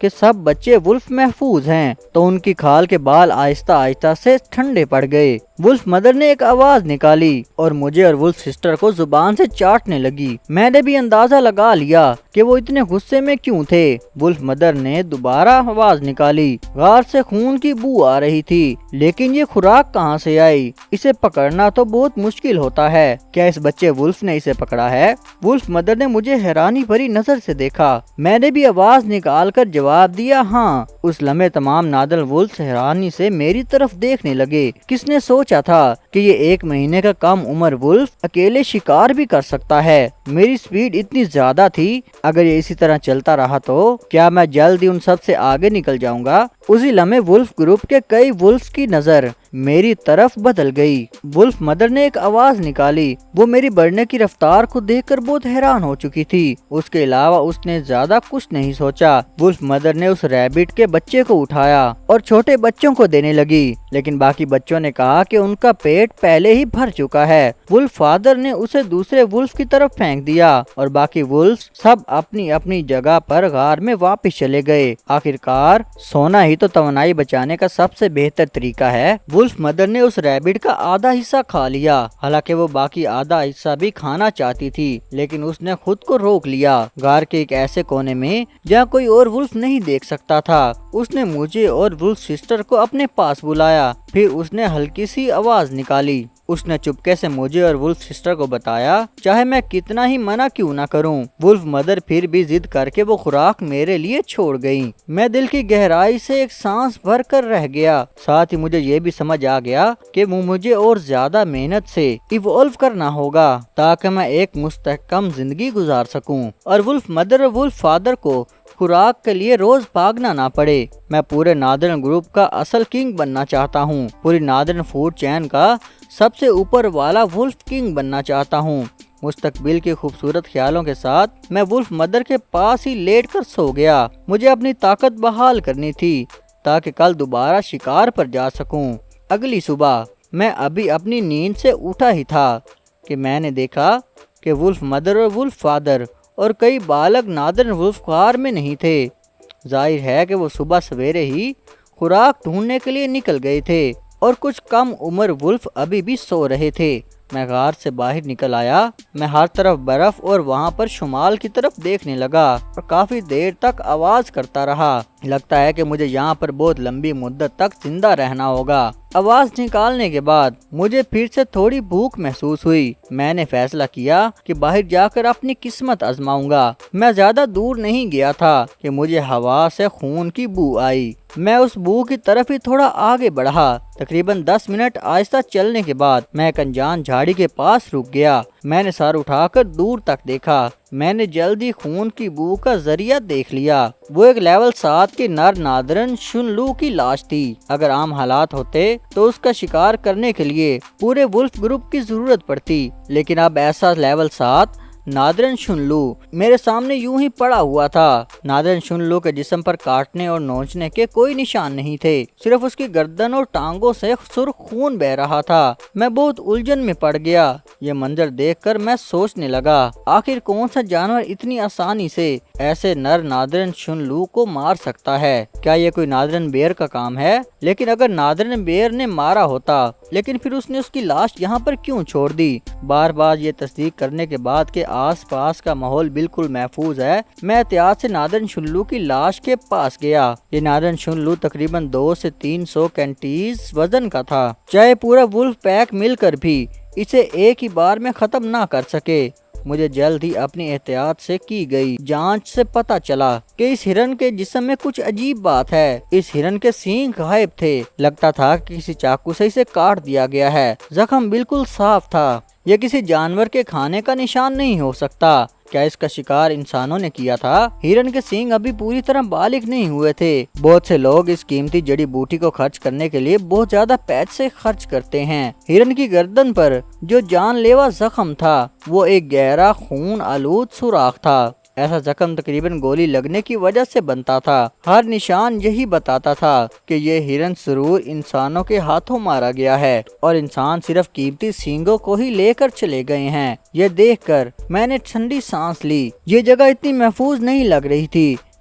کہ سب بچے وولف محفوظ ہیں تو ان کی کھال کے بال آہستہ آہستہ سے ٹھنڈے پڑ گئے۔ وولف مدر نے ایک آواز نکالی اور مجھے اور وولف سسٹر کو زبان سے چاٹنے لگی۔ میں نے بھی اندازہ لگا لیا کہ وہ اتنے غصے میں کیوں تھے۔ وولف مدر نے دوبارہ آواز نکالی۔ غار سے خون کی بو آ رہی تھی، لیکن یہ خوراک کہاں سے آئی؟ اسے پکڑنا تو بہت مشکل ہوتا ہے۔ کیا اس بچے وولف نے اسے پکڑا ہے؟ وولف مدر نے مجھے حیرانی بھری نظر سے دیکھا۔ میں نے بھی آواز نکال کر جواب دیا، ہاں۔ اس لمحے تمام نادل وولف حیرانی سے میری طرف دیکھنے لگے۔ کس نے سوچا تھا کہ یہ 1 مہینے کا کم عمر وولف اکیلے شکار بھی کر سکتا ہے؟ میری سپیڈ اتنی زیادہ تھی، اگر یہ اسی طرح چلتا رہا تو کیا میں جلد ہی ان سب سے آگے نکل جاؤں گا؟ اسی لمحے وولف گروپ کے کئی وولفز کی نظر میری طرف بدل گئی۔ وولف مدر نے ایک آواز نکالی۔ وہ میری بڑھنے کی رفتار کو دیکھ کر بہت حیران ہو چکی تھی۔ اس کے علاوہ اس نے زیادہ کچھ نہیں سوچا۔ وولف مدر نے اس ریبٹ کے بچے کو اٹھایا اور چھوٹے بچوں کو دینے لگی، لیکن باقی بچوں نے کہا کہ ان کا پیٹ پہلے ہی بھر چکا ہے۔ وولف فادر نے اسے دوسرے وولف کی طرف پھینک دیا اور باقی وولفز سب اپنی اپنی جگہ پر غار میں واپس چلے گئے۔ آخرکار سونا ہی تو توانائی بچانے کا سب سے بہتر طریقہ ہے۔ وولف مدر نے اس ریبٹ کا آدھا حصہ کھا لیا، حالانکہ وہ باقی آدھا حصہ بھی کھانا چاہتی تھی، لیکن اس نے خود کو روک لیا۔ غار کے ایک ایسے کونے میں جہاں کوئی اور وولف نہیں دیکھ سکتا تھا، اس نے مجھے اور وولف سسٹر کو اپنے پاس بلایا۔ پھر اس نے ہلکی سی آواز نکالی۔ اس نے چپکے سے مجھے اور وولف سسٹر کو بتایا، چاہے میں کتنا ہی منع کیوں نہ کروں۔ وولف مدر پھر بھی ضد کر کے وہ خوراک میرے لیے چھوڑ گئی۔ میں دل کی گہرائی سے ایک سانس بھر کر رہ گیا، ساتھ ہی مجھے یہ بھی سمجھ آ گیا کہ مجھے اور زیادہ محنت سے ایوالو کرنا ہوگا تاکہ میں ایک مستحکم زندگی گزار سکوں اور وولف مدر اور وولف فادر کو خوراک کے لیے روز بھاگنا نہ پڑے۔ میں پورے نادرن گروپ کا اصل کنگ بننا چاہتا ہوں، پوری نادرن فوڈ چین کا سب سے اوپر والا وولف کنگ بننا چاہتا ہوں۔ مستقبل کے خوبصورت خیالوں کے ساتھ میں وولف مدر کے پاس ہی لیٹ کر سو گیا۔ مجھے اپنی طاقت بحال کرنی تھی تاکہ کل دوبارہ شکار پر جا سکوں۔ اگلی صبح میں ابھی اپنی نیند سے اٹھا ہی تھا کہ میں نے دیکھا کہ وولف مدر اور وولف فادر اور کئی بالغ نادرن وولف غار میں نہیں تھے۔ ظاہر ہے کہ وہ صبح سویرے ہی خوراک ڈھونڈنے کے لیے نکل گئے تھے اور کچھ کم عمر وولف ابھی بھی سو رہے تھے۔ میں غار سے باہر نکل آیا۔ میں ہر طرف برف اور وہاں پر شمال کی طرف دیکھنے لگا اور کافی دیر تک آواز کرتا رہا۔ لگتا ہے کہ مجھے یہاں پر بہت لمبی مدت تک زندہ رہنا ہوگا۔ آواز نکالنے کے بعد مجھے پھر سے تھوڑی بھوک محسوس ہوئی۔ میں نے فیصلہ کیا کہ باہر جا کر اپنی قسمت آزماؤں گا۔ میں زیادہ دور نہیں گیا تھا کہ مجھے ہوا سے خون کی بو آئی۔ میں اس بو کی طرف ہی تھوڑا آگے بڑھا۔ تقریباً 10 منٹ آہستہ چلنے کے بعد میں ایک انجان جھاڑی کے پاس رک گیا۔ میں نے سر اٹھا کر دور تک دیکھا۔ میں نے جلدی خون کی بو کا ذریعہ دیکھ لیا۔ وہ ایک لیول 7 کی نر نادرن شنلو کی لاش تھی۔ اگر عام حالات ہوتے تو اس کا شکار کرنے کے لیے پورے وولف گروپ کی ضرورت پڑتی، لیکن اب ایسا لیول 7 نادرن شنلو میرے سامنے یوں ہی پڑا ہوا تھا۔ نادرن شنلو کے جسم پر کاٹنے اور نوچنے کے کوئی نشان نہیں تھے، صرف اس کی گردن اور ٹانگوں سے سرخ خون بہہ رہا تھا۔ میں بہت الجھن میں پڑ گیا۔ یہ منظر دیکھ کر میں سوچنے لگا، آخر کون سا جانور اتنی آسانی سے ایسے نر نادرن شنلو کو مار سکتا ہے؟ کیا یہ کوئی نادرن بیئر کا کام ہے؟ لیکن اگر نادرن بیئر نے مارا ہوتا، لیکن پھر اس نے اس کی لاش یہاں پر کیوں چھوڑ دی؟ بار بار یہ تصدیق کرنے کے بعد کہ آس پاس کا ماحول بالکل محفوظ ہے، میں احتیاط سے نادرن شنلو کی لاش کے پاس گیا۔ یہ نادرن شنلو تقریباً 200 سے 300 کینٹیز وزن کا تھا۔ چاہے پورا وولف پیک مل کر بھی اسے ایک ہی بار میں ختم نہ کر سکے۔ مجھے جلد ہی اپنی احتیاط سے کی گئی جانچ سے پتہ چلا کہ اس ہرن کے جسم میں کچھ عجیب بات ہے۔ اس ہرن کے سینگ غائب تھے، لگتا تھا کہ کسی چاقو سے اسے کاٹ دیا گیا ہے۔ زخم بالکل صاف تھا، یہ کسی جانور کے کھانے کا نشان نہیں ہو سکتا۔ کیا اس کا شکار انسانوں نے کیا تھا؟ ہرن کے سینگ ابھی پوری طرح بالغ نہیں ہوئے تھے۔ بہت سے لوگ اس قیمتی جڑی بوٹی کو خرچ کرنے کے لیے بہت زیادہ پیسے خرچ کرتے ہیں۔ ہرن کی گردن پر جو جان لیوا زخم تھا وہ ایک گہرا خون آلود سوراخ تھا۔ ایسا زخم تقریباً گولی لگنے کی وجہ سے بنتا تھا۔ ہر نشان یہی بتاتا تھا کہ یہ ہرن ضرور انسانوں کے ہاتھوں مارا گیا ہے اور انسان صرف قیمتی سینگوں کو ہی لے کر چلے گئے ہیں۔ یہ دیکھ کر میں نے ٹھنڈی سانس لی۔ یہ جگہ اتنی محفوظ نہیں لگ رہی تھی۔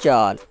4,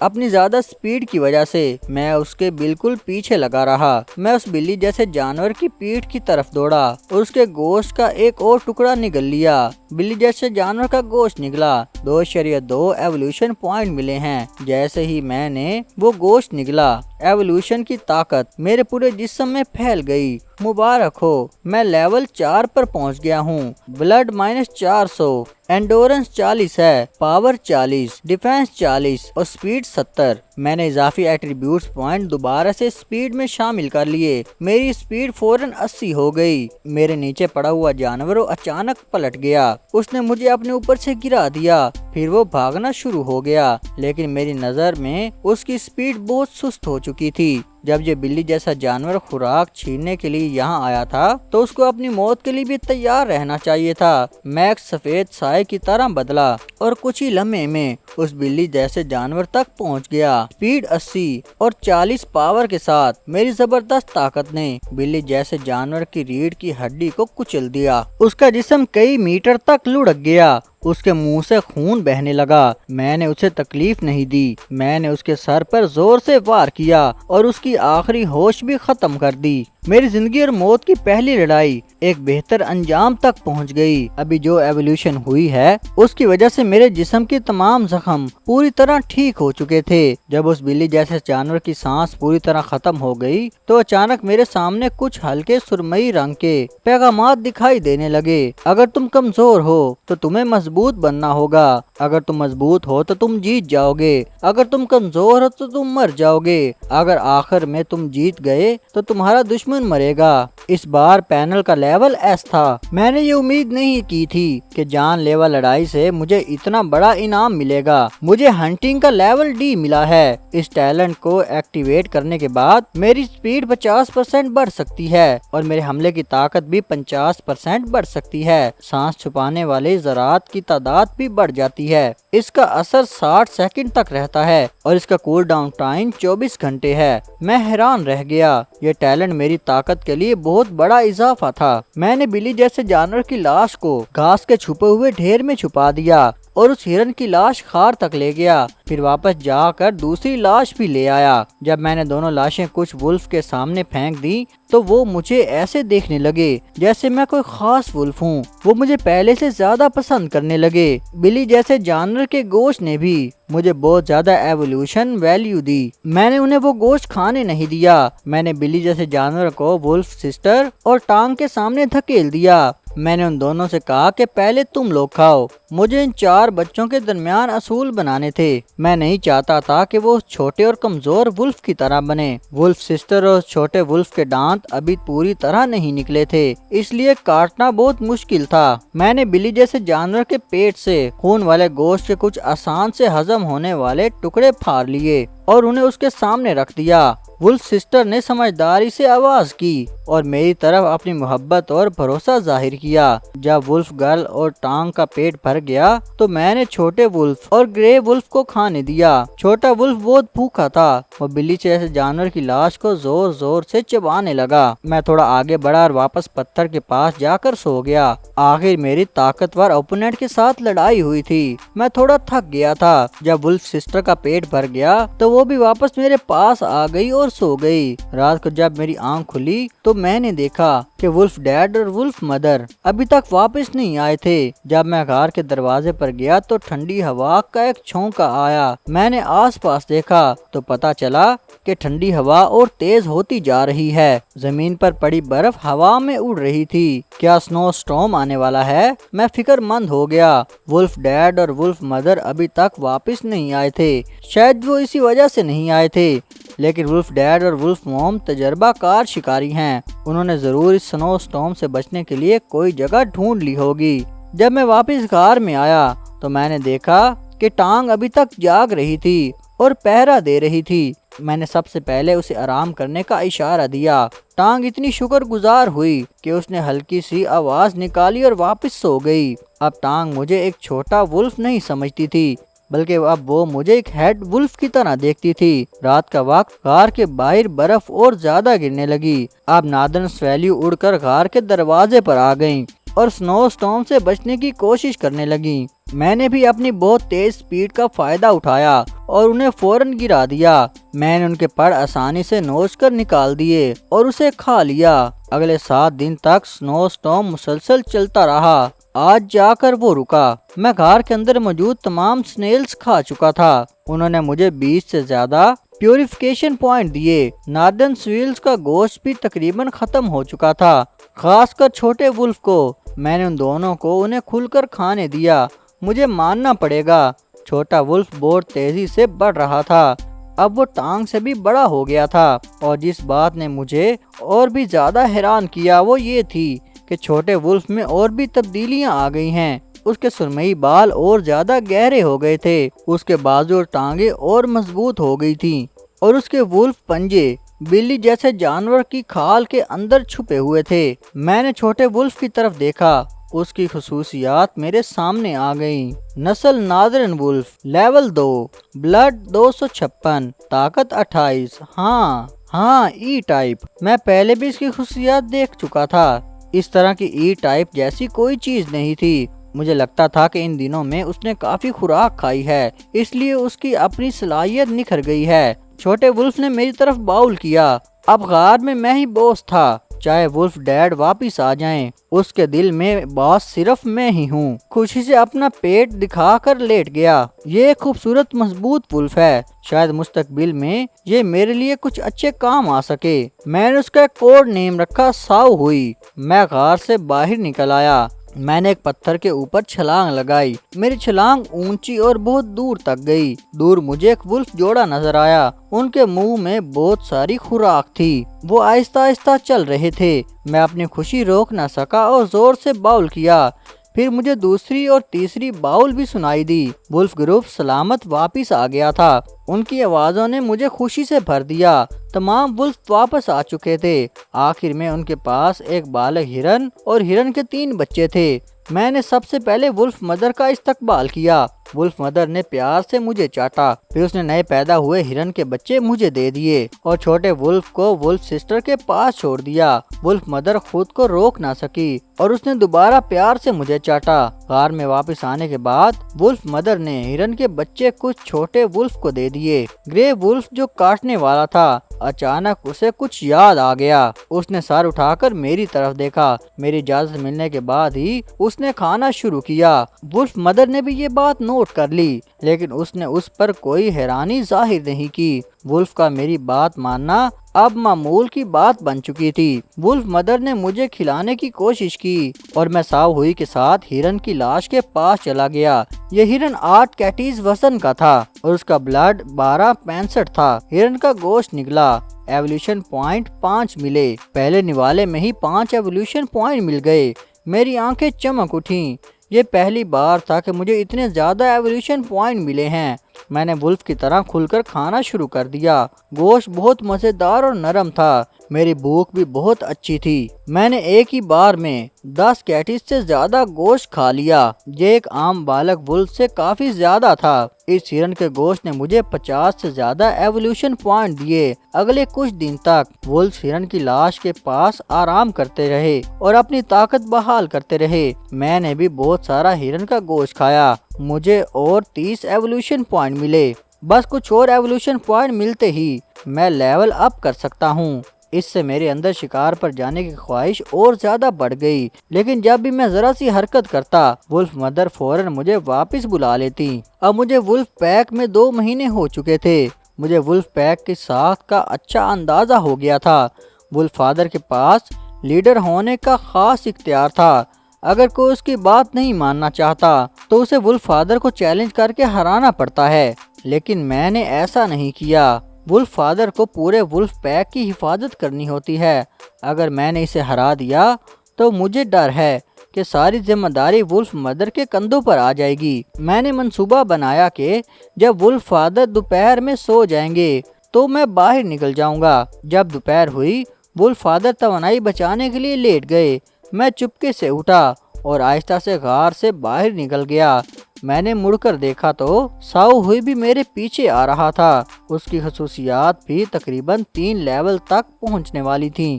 اپنی زیادہ سپیڈ کی وجہ سے میں اس کے بالکل پیچھے لگا رہا۔ میں اس بلی جیسے جانور کی پیٹھ کی طرف دوڑا اور اس کے گوشت کا ایک اور ٹکڑا نگل لیا۔ بلی جیسے جانور کا گوشت نگلا۔ 2.2 ایوولوشن پوائنٹ ملے ہیں۔ جیسے ہی میں نے وہ گوشت نگلا، ایوولوشن کی طاقت میرے پورے جسم میں پھیل گئی۔ مبارک ہو، میں لیول 4 پر پہنچ گیا ہوں۔ بلڈ -400، انڈورنس 40 ہے، پاور 40، ڈیفنس 40 اور سپیڈ 70۔ میں نے اضافی ایٹریبیوٹس پوائنٹ دوبارہ سے سپیڈ میں شامل کر لیے۔ میری سپیڈ فوراً 80 ہو گئی۔ میرے نیچے پڑا ہوا جانور اچانک پلٹ گیا۔ اس نے مجھے اپنے اوپر سے گرا دیا، پھر وہ بھاگنا شروع ہو گیا، لیکن میری نظر میں اس کی سپیڈ بہت سست ہو چکی تھی۔ جب یہ بلی جیسا جانور خوراک چھیننے کے لیے یہاں آیا تھا تو اس کو اپنی موت کے لیے بھی تیار رہنا چاہیے تھا۔ میں ایک سفید سائے کی طرح بدلا اور کچھ ہی لمحے میں اس بلی جیسے جانور تک پہنچ گیا۔ سپیڈ 80 اور 40 پاور کے ساتھ میری زبردست طاقت نے بلی جیسے جانور کی ریڑھ کی ہڈی کو کچل دیا۔ اس کا جسم کئی میٹر تک لڑک گیا۔ اس کے منہ سے خون بہنے لگا۔ میں نے اسے تکلیف نہیں دی۔ میں نے اس کے سر پر زور سے وار کیا اور اس کی آخری ہوش بھی ختم کر دی۔ میری زندگی اور موت کی پہلی لڑائی ایک بہتر انجام تک پہنچ گئی۔ ابھی جو ایوولوشن ہوئی ہے اس کی وجہ سے میرے جسم کے تمام زخم پوری طرح ٹھیک ہو چکے تھے۔ جب اس بلی جیسے جانور کی سانس پوری طرح ختم ہو گئی تو اچانک میرے سامنے کچھ ہلکے سرمئی رنگ کے پیغامات دکھائی دینے لگے۔ اگر تم کمزور ہو تو تمہیں مضبوط بننا ہوگا، اگر تم مضبوط ہو تو تم جیت جاؤ گے، اگر تم کمزور ہو تو تم مر جاؤ گے، اگر آخر میں تم جیت گئے تو تمہارا دشمن مرے گا۔ اس بار پینل کا لیول ایس تھا۔ میں نے یہ امید نہیں کی تھی کہ جان لیوا لڑائی سے مجھے اتنا بڑا انعام ملے گا۔ مجھے ہنٹنگ کا لیول ڈی ملا ہے۔ اس ٹیلنٹ کو ایکٹیویٹ کرنے کے بعد میری سپیڈ 50% بڑھ سکتی ہے اور میرے حملے کی طاقت بھی 50% بڑھ سکتی ہے۔ سانس چھپانے والے ذرات کی تعداد بھی بڑھ جاتی ہے۔ اس کا اثر 60 سیکنڈ تک رہتا ہے اور اس کا کول ڈاؤن ٹائم 24 گھنٹے ہے۔ میں حیران رہ گیا۔ یہ ٹیلنٹ میری طاقت کے لیے بہت بڑا اضافہ تھا۔ میں نے بلی جیسے جانور کی لاش کو گھاس کے چھپے ہوئے ڈھیر میں چھپا دیا اور اس ہرن کی لاش خار تک لے گیا، پھر واپس جا کر دوسری لاش بھی لے آیا۔ جب میں نے دونوں لاشیں کچھ ولف کے سامنے پھینک دی تو وہ مجھے ایسے دیکھنے لگے جیسے میں کوئی خاص ولف ہوں۔ وہ مجھے پہلے سے زیادہ پسند کرنے لگے۔ بلی جیسے جانور کے گوشت نے بھی مجھے بہت زیادہ ایوولوشن ویلیو دی۔ میں نے انہیں وہ گوشت کھانے نہیں دیا۔ میں نے بلی جیسے جانور کو ولف سسٹر اور ٹانگ کے سامنے دھکیل دیا۔ میں نے ان دونوں سے کہا کہ پہلے تم لوگ کھاؤ۔ مجھے ان 4 بچوں کے درمیان اصول بنانے تھے۔ میں نہیں چاہتا تھا کہ وہ چھوٹے اور کمزور ولف کی طرح بنے۔ ولف سسٹر اور چھوٹے ولف کے دانت ابھی پوری طرح نہیں نکلے تھے، اس لیے کاٹنا بہت مشکل تھا۔ میں نے بلی جیسے جانور کے پیٹ سے خون والے گوشت کے کچھ آسان سے ہضم ہونے والے ٹکڑے پھاڑ لیے اور انہیں اس کے سامنے رکھ دیا۔ ولف سسٹر نے سمجھداری سے آواز کی اور میری طرف اپنی محبت اور بھروسہ ظاہر کیا۔ جب ولف گرل اور ٹانگ کا پیٹ بھر گیا تو میں نے چھوٹے ولف اور گرے ولف کو کھانے دیا۔ چھوٹا ولف بہت بھوکا تھا۔ وہ بلی جیسے جانور کی لاش کو زور زور سے چبانے لگا۔ میں تھوڑا آگے بڑھا اور واپس پتھر کے پاس جا کر سو گیا۔ آخر میری طاقتور اوپوننٹ کے ساتھ لڑائی ہوئی تھی۔ میں تھوڑا تھک گیا تھا۔ جب ولف سسٹر کا پیٹ بھر گیا تو وہ بھی واپس میرے پاس آ گئی اور سو گئی۔ رات کو جب میری آنکھ کھلی تو میں نے دیکھا کہ ولف ڈیڈ اور ولف مدر ابھی تک واپس نہیں آئے تھے۔ جب میں غار کے دروازے پر گیا تو ٹھنڈی ہوا کا ایک چھونکا آیا۔ میں نے آس پاس دیکھا تو پتا چلا کہ ٹھنڈی ہوا اور تیز ہوتی جا رہی ہے۔ زمین پر پڑی برف ہوا میں اڑ رہی تھی۔ کیا سنو سٹارم آنے والا ہے؟ میں فکر مند ہو گیا۔ ولف ڈیڈ اور ولف مدر ابھی تک واپس نہیں آئے تھے۔ شاید وہ اسی وجہ سے نہیں آئے تھے، لیکن ولف ڈیڈ اور ولف موم تجربہ کار شکاری ہیں۔ انہوں نے ضرور اس سنو سٹارم سے بچنے کے لیے کوئی جگہ ڈھونڈ لی ہوگی۔ جب میں واپس غار میں آیا تو میں نے دیکھا کہ ٹانگ ابھی تک جاگ رہی تھی اور پہرا دے رہی تھی۔ میں نے سب سے پہلے اسے آرام کرنے کا اشارہ دیا۔ ٹانگ اتنی شکر گزار ہوئی کہ اس نے ہلکی سی آواز نکالی اور واپس سو گئی۔ اب ٹانگ مجھے ایک چھوٹا ولف نہیں سمجھتی تھی، بلکہ اب وہ مجھے ایک ہیڈ ولف کی طرح دیکھتی تھی۔ رات کا وقت، غار کے باہر برف اور زیادہ گرنے لگی۔ اب نادرن سویلیو اڑ کر غار کے دروازے پر آ گئیں اور سنو سٹارم سے بچنے کی کوشش کرنے لگیں۔ میں نے بھی اپنی بہت تیز سپیڈ کا فائدہ اٹھایا اور انہیں فوراً گرا دیا۔ میں نے ان کے پر آسانی سے نوچ کر نکال دیے اور اسے کھا لیا۔ اگلے 7 دن تک سنو سٹارم مسلسل چلتا رہا۔ آج جا کر وہ رکا۔ میں غار کے اندر موجود تمام سنیلز کھا چکا تھا۔ انہوں نے مجھے 20 سے زیادہ پیوریفیکیشن پوائنٹ دیے۔ ناردرن سویلز کا گوشت بھی تقریباً ختم ہو چکا تھا، خاص کر چھوٹے ولف کو۔ میں نے ان دونوں کو انہیں کھل کر کھانے دیا۔ مجھے ماننا پڑے گا، چھوٹا ولف بہت تیزی سے بڑھ رہا تھا۔ اب وہ ٹانگ سے بھی بڑا ہو گیا تھا، اور جس بات نے مجھے اور بھی زیادہ حیران کیا وہ یہ تھی کہ چھوٹے ولف میں اور بھی تبدیلیاں آ گئی ہیں۔ اس کے سرمئی بال اور زیادہ گہرے ہو گئے تھے، اس کے بازو اور ٹانگیں اور مضبوط ہو گئی تھیں، اور اس کے ولف پنجے بلی جیسے جانور کی کھال کے اندر چھپے ہوئے تھے۔ میں نے چھوٹے ولف کی طرف دیکھا، اس کی خصوصیات میرے سامنے آ گئیں۔ نسل ناردرن ولف، لیول 2، بلڈ 256، طاقت 28۔ ہاں ای ٹائپ۔ میں پہلے بھی اس کی خصوصیات دیکھ چکا تھا۔ اس طرح کی ای ٹائپ جیسی کوئی چیز نہیں تھی۔ مجھے لگتا تھا کہ ان دنوں میں اس نے کافی خوراک کھائی ہے، اس لیے اس کی اپنی صلاحیت نکھر گئی ہے۔ چھوٹے ولف نے میری طرف باؤل کیا۔ اب غار میں ہی باس تھا، چاہے ولف ڈیڈ واپس آ جائیں، اس کے دل میں باس صرف میں ہی ہوں۔ خوشی سے اپنا پیٹ دکھا کر لیٹ گیا۔ یہ ایک خوبصورت مضبوط ولف ہے، شاید مستقبل میں یہ میرے لیے کچھ اچھے کام آ سکے۔ میں نے اس کا ایک کوڈ نیم رکھا ساؤ ہوئی۔ میں غار سے باہر نکل آیا۔ میں نے ایک پتھر کے اوپر چھلانگ لگائی۔ میری چھلانگ اونچی اور بہت دور تک گئی۔ دور مجھے ایک ولف جوڑا نظر آیا۔ ان کے منہ میں بہت ساری خوراک تھی۔ وہ آہستہ آہستہ چل رہے تھے۔ میں اپنی خوشی روک نہ سکا اور زور سے باؤل کیا۔ پھر مجھے دوسری اور تیسری باؤل بھی سنائی دی۔ ولف گروپ سلامت واپس آ گیا تھا۔ ان کی آوازوں نے مجھے خوشی سے بھر دیا۔ تمام ولف واپس آ چکے تھے۔ آخر میں ان کے پاس ایک بالغ ہرن اور ہرن کے 3 بچے تھے۔ میں نے سب سے پہلے ولف مدر کا استقبال کیا۔ ولف مدر نے پیار سے مجھے چاٹا، پھر اس نے نئے پیدا ہوئے ہرن کے بچے مجھے دے دیے اور چھوٹے ولف کو ولف سسٹر کے پاس چھوڑ دیا۔ ولف مدر خود کو روک نہ سکی اور اس نے دوبارہ پیار سے مجھے چاٹا۔ غار میں واپس آنے کے بعد ولف مدر نے ہرن کے بچے کچھ چھوٹے ولف کو دے دیے۔ گرے ولف جو کاٹنے والا تھا، اچانک اسے کچھ یاد آ گیا۔ اس نے سر اٹھا کر میری طرف دیکھا۔ میری اجازت ملنے کے بعد ہی اس نے کھانا شروع کیا۔ ولف مدر نے بھی یہ بات نوٹ کر لی، لیکن اس نے اس پر کوئی حیرانی ظاہر نہیں کی۔ ولف کا میری بات ماننا اب معمول کی بات بن چکی تھی۔ ولف مدر نے مجھے کھلانے کی کوشش کی اور میں ساؤ ہوئی کے ساتھ ہرن کی لاش کے پاس چلا گیا۔ یہ ہرن 8 کیٹیز وزن کا تھا اور اس کا بلڈ 1265 تھا۔ ہرن کا گوشت نکلا۔ ایولیوشن پوائنٹ 5 ملے۔ پہلے نوالے میں ہی 5 ایولیوشن پوائنٹ مل گئے۔ میری آنکھیں چمک اٹھیں۔ یہ پہلی بار تھا کہ مجھے اتنے زیادہ ایولیوشن پوائنٹ ملے ہیں۔ میں نے ولف کی طرح کھل کر کھانا شروع کر دیا۔ گوشت بہت مزیدار اور نرم تھا۔ میری بھوک بھی بہت اچھی تھی۔ میں نے ایک ہی بار میں 10 کیٹیز سے زیادہ گوشت کھا لیا۔ یہ ایک عام بالغ ولف سے کافی زیادہ تھا۔ اس ہرن کے گوشت نے مجھے 50 سے زیادہ ایولیوشن پوائنٹ دیے۔ اگلے کچھ دن تک ولف ہرن کی لاش کے پاس آرام کرتے رہے اور اپنی طاقت بحال کرتے رہے۔ میں نے بھی بہت سارا ہرن کا گوشت کھایا۔ مجھے اور 30 ایولیوشن پوائنٹ ملے۔ بس کچھ اور ایولیوشن پوائنٹ ملتے ہی میں لیول اپ کر سکتا ہوں۔ اس سے میرے اندر شکار پر جانے کی خواہش اور زیادہ بڑھ گئی، لیکن جب بھی میں ذرا سی حرکت کرتا ولف مدر فوراً مجھے واپس بلا لیتی۔ اب مجھے ولف پیک میں 2 مہینے ہو چکے تھے۔ مجھے ولف پیک کی ساخت کا اچھا اندازہ ہو گیا تھا۔ ولف فادر کے پاس لیڈر ہونے کا خاص اختیار تھا۔ اگر کوئی اس کی بات نہیں ماننا چاہتا تو اسے ولف فادر کو چیلنج کر کے ہرانا پڑتا ہے، لیکن میں نے ایسا نہیں کیا۔ ولف فادر کو پورے ولف پیک کی حفاظت کرنی ہوتی ہے۔ اگر میں نے اسے ہرا دیا تو مجھے ڈر ہے کہ ساری ذمہ داری ولف مدر کے کندھوں پر آ جائے گی۔ میں نے منصوبہ بنایا کہ جب ولف فادر دوپہر میں سو جائیں گے تو میں باہر نکل جاؤں گا۔ جب دوپہر ہوئی ولف فادر توانائی بچانے کے لیے لیٹ گئے۔ میں چپکے سے اٹھا اور آہستہ سے غار سے باہر نکل گیا۔ میں نے مڑ کر دیکھا تو ساؤ ہوئی بھی میرے پیچھے آ رہا تھا۔ اس کی خصوصیات بھی تقریباً 3 لیول تک پہنچنے والی تھیں۔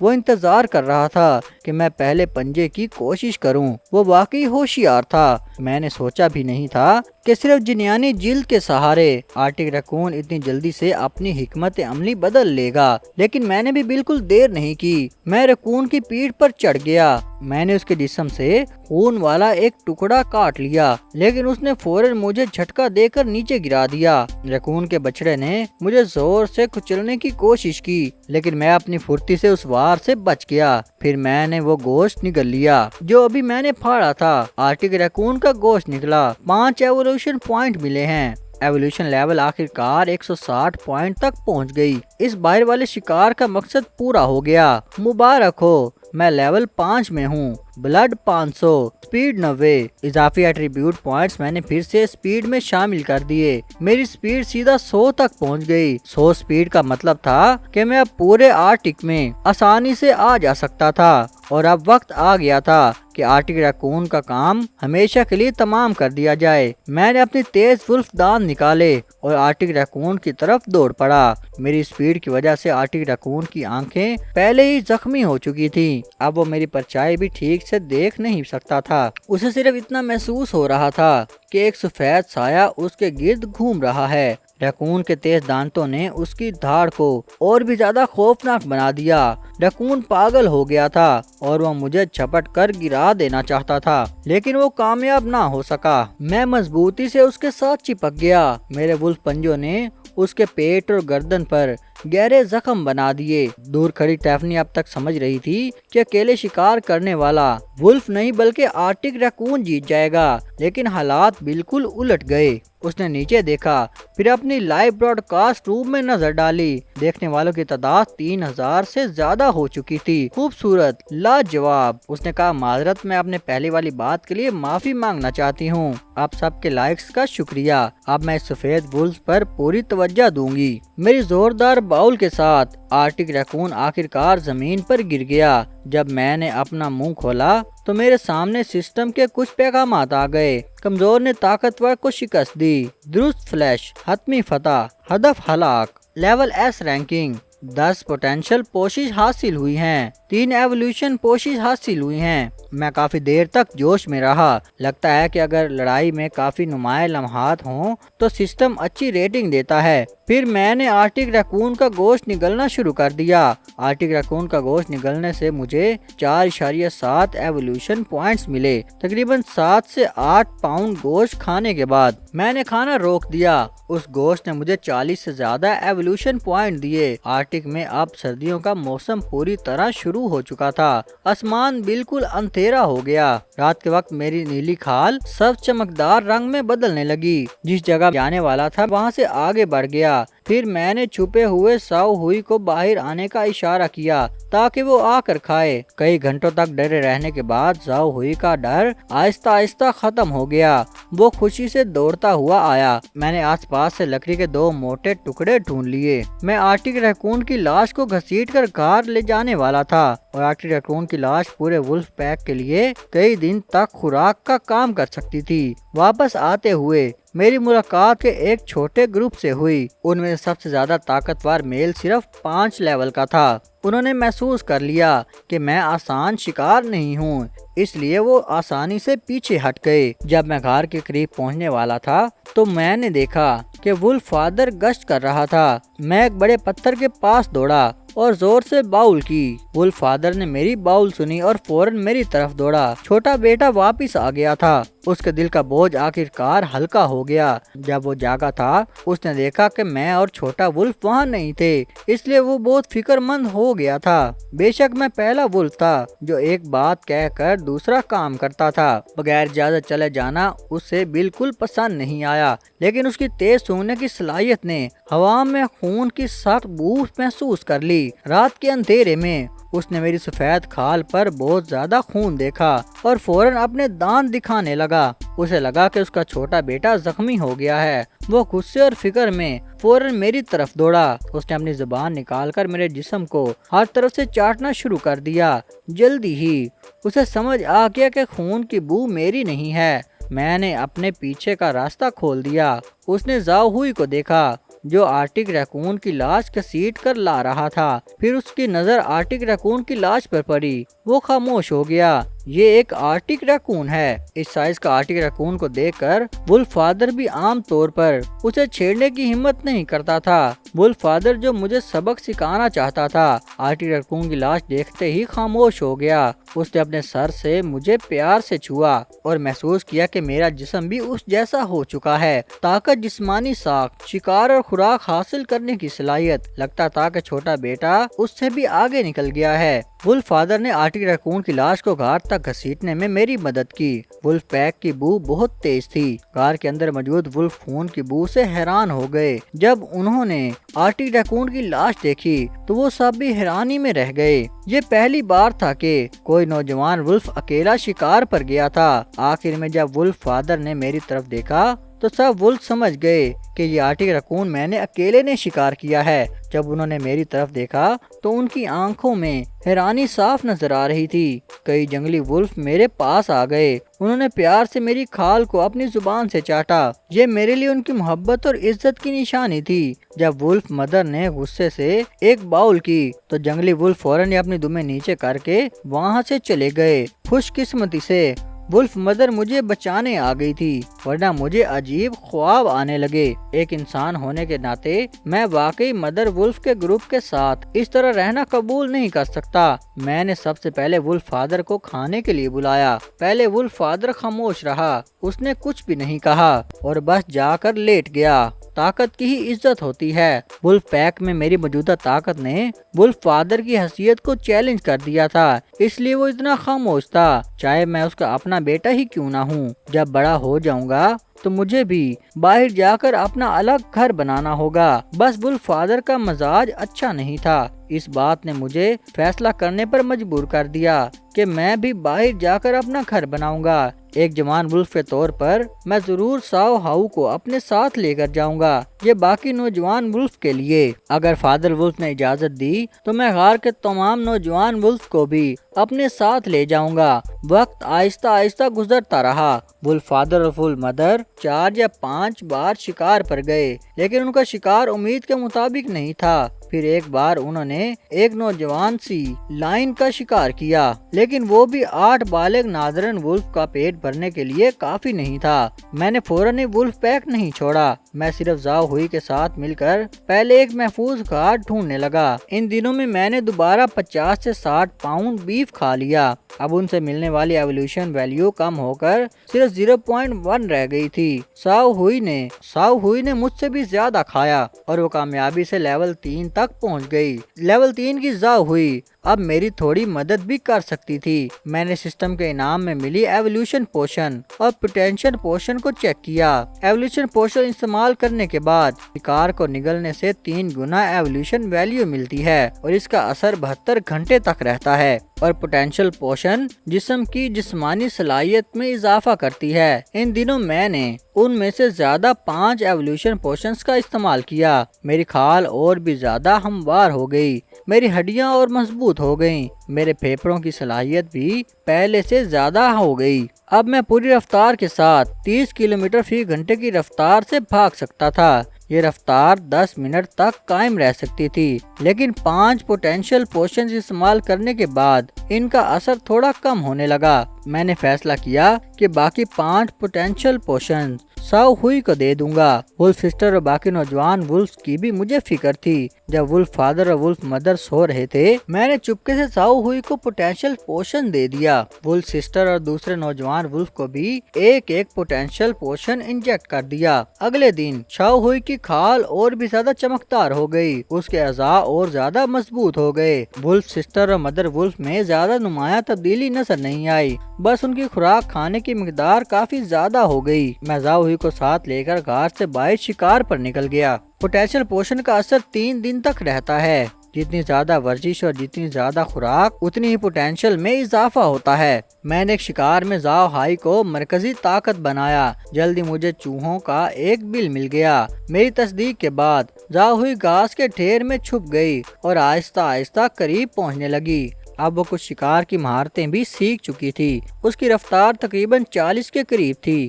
وہ انتظار کر رہا تھا کہ میں پہلے پنجے کی کوشش کروں۔ وہ واقعی ہوشیار تھا، میں نے سوچا بھی نہیں تھا کہ صرف جنیانی جلد کے سہارے آرٹک ریکون اتنی جلدی سے اپنی حکمت عملی بدل لے گا۔ لیکن میں نے بھی بالکل دیر نہیں کی، میں ریکون کی پیٹھ پر چڑھ گیا۔ میں نے اس کے جسم سے خون والا ایک ٹکڑا کاٹ لیا، لیکن اس نے فوراً مجھے جھٹکا دے کر نیچے گرا دیا۔ ریکون کے بچڑے نے مجھے زور سے کچلنے کی کوشش کی، لیکن میں اپنی پھرتی سے اس وار سے بچ گیا۔ پھر میں نے وہ گوشت نگل لیا جو ابھی میں نے پھاڑا تھا۔ آرٹک ریکون کا گوشت نکلا۔ 5 ایوولوشن پوائنٹ ملے ہیں۔ ایوولوشن لیول آخرکار 160 پوائنٹ تک پہنچ گئی۔ اس باہر والے شکار کا مقصد پورا ہو گیا۔ مبارک ہو، میں لیول 5 میں ہوں۔ Blood 500، speed 90۔ اضافی ایٹریبیوٹ پوائنٹس میں نے پھر سے سپیڈ میں شامل کر دیے۔ میری سپیڈ سیدھا 100 تک پہنچ گئی۔ 100 سپیڈ کا مطلب تھا کہ میں اب پورے آرٹک میں آسانی سے آ جا سکتا تھا، اور اب وقت آ گیا تھا کہ آرٹک ریکون کا کام ہمیشہ کے لیے تمام کر دیا جائے۔ میں نے اپنی تیز ولف دانت نکالے اور آرٹک ریکون کی طرف دوڑ پڑا۔ میری سپیڈ کی وجہ سے آرٹک ریکون کی آنکھیں پہلے ہی زخمی ہو چکی تھیں۔ اب وہ میری پرچھائی بھی ٹھیک سے دیکھ نہیں سکتا تھا۔ اسے صرف اتنا محسوس ہو رہا تھا کہ ایک سفید سایہ اس کے گرد گھوم رہا ہے۔ ریکون کے تیز دانتوں نے اس کی دھاڑ کو اور بھی زیادہ خوفناک بنا دیا۔ ریکون پاگل ہو گیا تھا اور وہ مجھے جھپٹ کر گرا دینا چاہتا تھا، لیکن وہ کامیاب نہ ہو سکا۔ میں مضبوطی سے اس کے ساتھ چپک گیا۔ میرے ولف پنجوں نے اس کے پیٹ اور گردن پر گہرے زخم بنا دیے۔ دور کھڑی ٹیفنی اب تک سمجھ رہی تھی کہ اکیلے شکار کرنے والا ولف نہیں بلکہ آرٹک ریکون جیت جائے گا، لیکن حالات بالکل الٹ گئے۔ اس نے نیچے دیکھا، پھر اپنی لائیو براڈ کاسٹ روم میں نظر ڈالی۔ دیکھنے والوں کی تعداد 3000 سے زیادہ ہو چکی تھی۔ خوبصورت، لاجواب۔ اس نے کہا، معذرت، میں اپنے پہلے والی بات کے لیے معافی مانگنا چاہتی ہوں۔ آپ سب کے لائکس کا شکریہ۔ اب میں سفید ولف پر پوری توجہ دوں گی۔ میری زوردار باؤل کے ساتھ آرٹک ریکون آخرکار زمین پر گر گیا۔ جب میں نے اپنا منہ کھولا تو میرے سامنے سسٹم کے کچھ پیغامات آ گئے۔ کمزور نے طاقتور کو شکست دی۔ درست فلیش، حتمی فتح، ہدف ہلاک۔ لیول ایس رینکنگ 10 پوٹینشل پوشش حاصل ہوئی ہیں، 3 ایوولوشن پوشش حاصل ہوئی ہیں۔ میں کافی دیر تک جوش میں رہا۔ لگتا ہے کہ اگر لڑائی میں کافی نمایاں لمحات ہوں تو سسٹم اچھی ریٹنگ دیتا ہے۔ پھر میں نے آرٹک ریکون کا گوشت نگلنا شروع کر دیا۔ آرٹک ریکون کا گوشت نگلنے سے مجھے 4.7 ایوولوشن پوائنٹس ملے۔ تقریباً 7 سے 8 پاؤنڈ گوشت کھانے کے بعد میں نے کھانا روک دیا۔ اس گوشت نے مجھے 40 سے زیادہ ایوولوشن پوائنٹ دیے۔ آرٹک میں اب سردیوں کا موسم پوری طرح شروع ہو چکا تھا۔ آسمان بالکل اندھیرا ہو گیا۔ رات کے وقت میری نیلی کھال سب چمکدار رنگ میں بدلنے لگی۔ جس جگہ جانے والا تھا وہاں سے آگے بڑھ گیا۔ پھر میں نے چھپے ہوئے ساؤ ہوئی کو باہر آنے کا اشارہ کیا تاکہ وہ آ کر کھائے۔ کئی گھنٹوں تک ڈرے رہنے کے بعد زاؤ ہوئی کا ڈر آہستہ آہستہ ختم ہو گیا۔ وہ خوشی سے دوڑتا ہوا آیا۔ میں نے آس پاس سے لکڑی کے 2 موٹے ٹکڑے ڈھونڈ لیے۔ میں آرٹک ریکون کی لاش کو گھسیٹ کر گھر لے جانے والا تھا، اور آرٹک ریکون کی لاش پورے ولف پیک کے لیے کئی دن تک خوراک کا کام کر سکتی تھی۔ واپس آتے ہوئے میری ملاقات کے ایک چھوٹے گروپ سے ہوئی۔ ان میں سب سے زیادہ طاقتور میل صرف 5 لیول کا تھا۔ انہوں نے محسوس کر لیا کہ میں آسان شکار نہیں ہوں، اس لیے وہ آسانی سے پیچھے ہٹ گئے۔ جب میں گھر کے قریب پہنچنے والا تھا تو میں نے دیکھا کہ ولف فادر گشت کر رہا تھا۔ میں ایک بڑے پتھر کے پاس دوڑا اور زور سے باؤل کی۔ ولف فادر نے میری باؤل سنی اور فوراً میری طرف دوڑا۔ چھوٹا بیٹا واپس آ گیا تھا۔ اس کے دل کا بوجھ آخرکار ہلکا ہو گیا۔ جب وہ جاگا تھا اس نے دیکھا کہ میں اور چھوٹا ولف وہاں نہیں تھے، اس لیے وہ بہت فکر مند ہو گیا تھا۔ بے شک میں پہلا ولف تھا جو ایک بات کہہ کر دوسرا کام کرتا تھا۔ بغیر اجازت چلے جانا اسے بالکل پسند نہیں آیا، لیکن اس کی تیز سونگنے کی صلاحیت نے ہوا میں خون کی سخت بو محسوس کر لی۔ رات کے اندھیرے میں اس نے میری سفید کھال پر بہت زیادہ خون دیکھا اور فوراً اپنے دانت دکھانے لگا۔ اسے لگا کہ اس کا چھوٹا بیٹا زخمی ہو گیا ہے۔ وہ غصے اور فکر میں فوراً میری طرف دوڑا۔ اس نے اپنی زبان نکال کر میرے جسم کو ہر طرف سے چاٹنا شروع کر دیا۔ جلدی ہی اسے سمجھ آ گیا کہ خون کی بو میری نہیں ہے۔ میں نے اپنے پیچھے کا راستہ کھول دیا۔ اس نے زاؤ ہوئی کو دیکھا۔ جو آرٹک ریکون کی لاش گھسیٹ کر لا رہا تھا۔ پھر اس کی نظر آرٹک ریکون کی لاش پر پڑی، وہ خاموش ہو گیا۔ یہ ایک آرٹک ریکون ہے۔ اس سائز کا آرٹک ریکون کو دیکھ کر ولف فادر بھی عام طور پر اسے چھیڑنے کی ہمت نہیں کرتا تھا۔ ولف فادر جو مجھے سبق سکھانا چاہتا تھا، آرٹک ریکون کی لاش دیکھتے ہی خاموش ہو گیا۔ اس نے اپنے سر سے مجھے پیار سے چھوا اور محسوس کیا کہ میرا جسم بھی اس جیسا ہو چکا ہے۔ طاقت، جسمانی ساخت، شکار اور خوراک حاصل کرنے کی صلاحیت، لگتا تھا کہ چھوٹا بیٹا اس سے بھی آگے نکل گیا ہے۔ ولف فادر نے آرٹک ریکون کی لاش کو غار تک گھسیٹنے میں میری مدد کی۔ ولف پیک کی بو بہت تیز تھی۔ غار کے اندر موجود ولف خون کی بو سے حیران ہو گئے۔ جب انہوں نے آرٹک ریکون کی لاش دیکھی تو وہ سب بھی حیرانی میں رہ گئے۔ یہ پہلی بار تھا کہ کوئی نوجوان ولف اکیلا شکار پر گیا تھا۔ آخر میں جب ولف فادر نے میری طرف دیکھا تو سب ولف سمجھ گئے کہ یہ آرٹک ریکون میں نے اکیلے نے شکار کیا ہے۔ جب انہوں نے میری طرف دیکھا تو ان کی آنکھوں میں حیرانی صاف نظر آ رہی تھی۔ کئی جنگلی ولف میرے پاس آ گئے۔ انہوں نے پیار سے میری کھال کو اپنی زبان سے چاٹا۔ یہ میرے لیے ان کی محبت اور عزت کی نشانی تھی۔ جب ولف مدر نے غصے سے ایک باؤل کی تو جنگلی ولف فوراً اپنی دمیں نیچے کر کے وہاں سے چلے گئے۔ خوش قسمتی سے ولف مدر مجھے بچانے آ گئی تھی، ورنہ مجھے عجیب خواب آنے لگے۔ ایک انسان ہونے کے ناطے میں واقعی مدر ولف کے گروپ کے ساتھ اس طرح رہنا قبول نہیں کر سکتا۔ میں نے سب سے پہلے ولف فادر کو کھانے کے لیے بلایا۔ پہلے ولف فادر خاموش رہا، اس نے کچھ بھی نہیں کہا اور بس جا کر لیٹ گیا۔ طاقت کی ہی عزت ہوتی ہے۔ ولف پیک میں میری موجودہ طاقت نے ولف فادر کی حیثیت کو چیلنج کر دیا تھا، اس لیے وہ اتنا خاموش تھا، چاہے میں اس کا اپنا بیٹا ہی کیوں نہ ہوں۔ جب بڑا ہو جاؤں گا تو مجھے بھی باہر جا کر اپنا الگ گھر بنانا ہوگا۔ بس ولف فادر کا مزاج اچھا نہیں تھا۔ اس بات نے مجھے فیصلہ کرنے پر مجبور کر دیا کہ میں بھی باہر جا کر اپنا گھر بناؤں گا۔ ایک جوان ولف کے طور پر میں ضرور ساؤ ہاؤ کو اپنے ساتھ لے کر جاؤں گا۔ یہ باقی نوجوان ولف کے لیے، اگر فادر ولف نے اجازت دی تو میں غار کے تمام نوجوان ولف کو بھی اپنے ساتھ لے جاؤں گا۔ وقت آہستہ آہستہ گزرتا رہا۔ ولف فادر اور ولف مدر 4 یا 5 بار شکار پر گئے، لیکن ان کا شکار امید کے مطابق نہیں تھا۔ پھر ایک بار انہوں نے ایک نوجوان سی لائن کا شکار کیا، لیکن وہ بھی 8 بالغ نادرن ولف کا پیٹ بھرنے کے لیے کافی نہیں تھا۔ میں نے فوراً ولف پیک نہیں چھوڑا، میں صرف زاؤ ہوئی کے ساتھ مل کر پہلے ایک محفوظ غار ڈھونڈنے لگا۔ ان دنوں میں نے دوبارہ 50 سے 60 پاؤنڈ بیف کھا لیا۔ اب ان سے ملنے والی ایوولوشن ویلیو کم ہو کر صرف 0.1 رہ گئی تھی۔ ساؤ ہوئی نے مجھ سے بھی زیادہ کھایا اور وہ کامیابی سے لیول 3 تک پہنچ گئی۔ لیول 3 کی زاؤ ہوئی اب میری تھوڑی مدد بھی کر سکتی تھی۔ میں نے سسٹم کے انعام میں ملی ایوولوشن پوشن اور پوٹینشل پوشن کو چیک کیا۔ ایوولوشن پوشن استعمال کرنے کے بعد شکار کو نگلنے سے 3 گنا ایوولوشن ویلیو ملتی ہے اور اس کا اثر 72 گھنٹے تک رہتا ہے، اور پوٹینشل پوشن جسم کی جسمانی صلاحیت میں اضافہ کرتی ہے۔ ان دنوں میں نے ان میں سے زیادہ 5 ایوولوشن پوشنز کا استعمال کیا۔ میری کھال اور بھی زیادہ ہموار ہو گئی، میری ہڈیاں اور مضبوط ہو گئیں، میرے پھیپھڑوں کی صلاحیت بھی پہلے سے زیادہ ہو گئی۔ اب میں پوری رفتار کے ساتھ 30 کلومیٹر فی گھنٹے کی رفتار سے بھاگ سکتا تھا۔ یہ رفتار 10 منٹ تک قائم رہ سکتی تھی، لیکن 5 پوٹینشل پوشنز استعمال کرنے کے بعد ان کا اثر تھوڑا کم ہونے لگا۔ میں نے فیصلہ کیا کہ باقی 5 پوٹینشل پوشنز ساؤ ہوئی کو دے دوں گا۔ ولف سسٹر اور باقی نوجوان ولف کی بھی مجھے فکر تھی۔ جب ولف فادر اور ولف مدر سو رہے تھے، میں نے چپکے سے ساؤ ہوئی کو پوٹینشل پوشن دے دیا۔ ولف سسٹر اور دوسرے نوجوان ولف کو بھی ایک پوٹینشل پوشن انجیکٹ کر دیا۔ اگلے دن ساؤ ہوئی کی کھال اور بھی زیادہ چمکدار ہو گئی، اس کے اعضاء اور زیادہ مضبوط ہو گئے۔ ولف سسٹر اور مدر ولف میں زیادہ نمایاں تبدیلی نظر نہیں آئی، بس ان کی خوراک کھانے کی مقدار کافی زیادہ ہو گئی۔ میں زاؤ ہوئی کو ساتھ لے کر غار سے باہر شکار پر نکل گیا۔ پوٹینشل پوشن کا اثر 3 دن تک رہتا ہے۔ جتنی زیادہ ورزش اور جتنی زیادہ خوراک، اتنی ہی پوٹینشل میں اضافہ ہوتا ہے۔ میں نے ایک شکار میں زاؤ ہائی کو مرکزی طاقت بنایا۔ جلدی مجھے چوہوں کا ایک بل مل گیا۔ میری تصدیق کے بعد زاؤ ہوئی گھاس کے ڈھیر میں چھپ گئی اور آہستہ آہستہ قریب پہنچنے لگی۔ اب وہ کچھ شکار کی مہارتیں بھی سیکھ چکی تھی۔ اس کی رفتار تقریباً 40 کے قریب تھی۔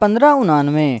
1599,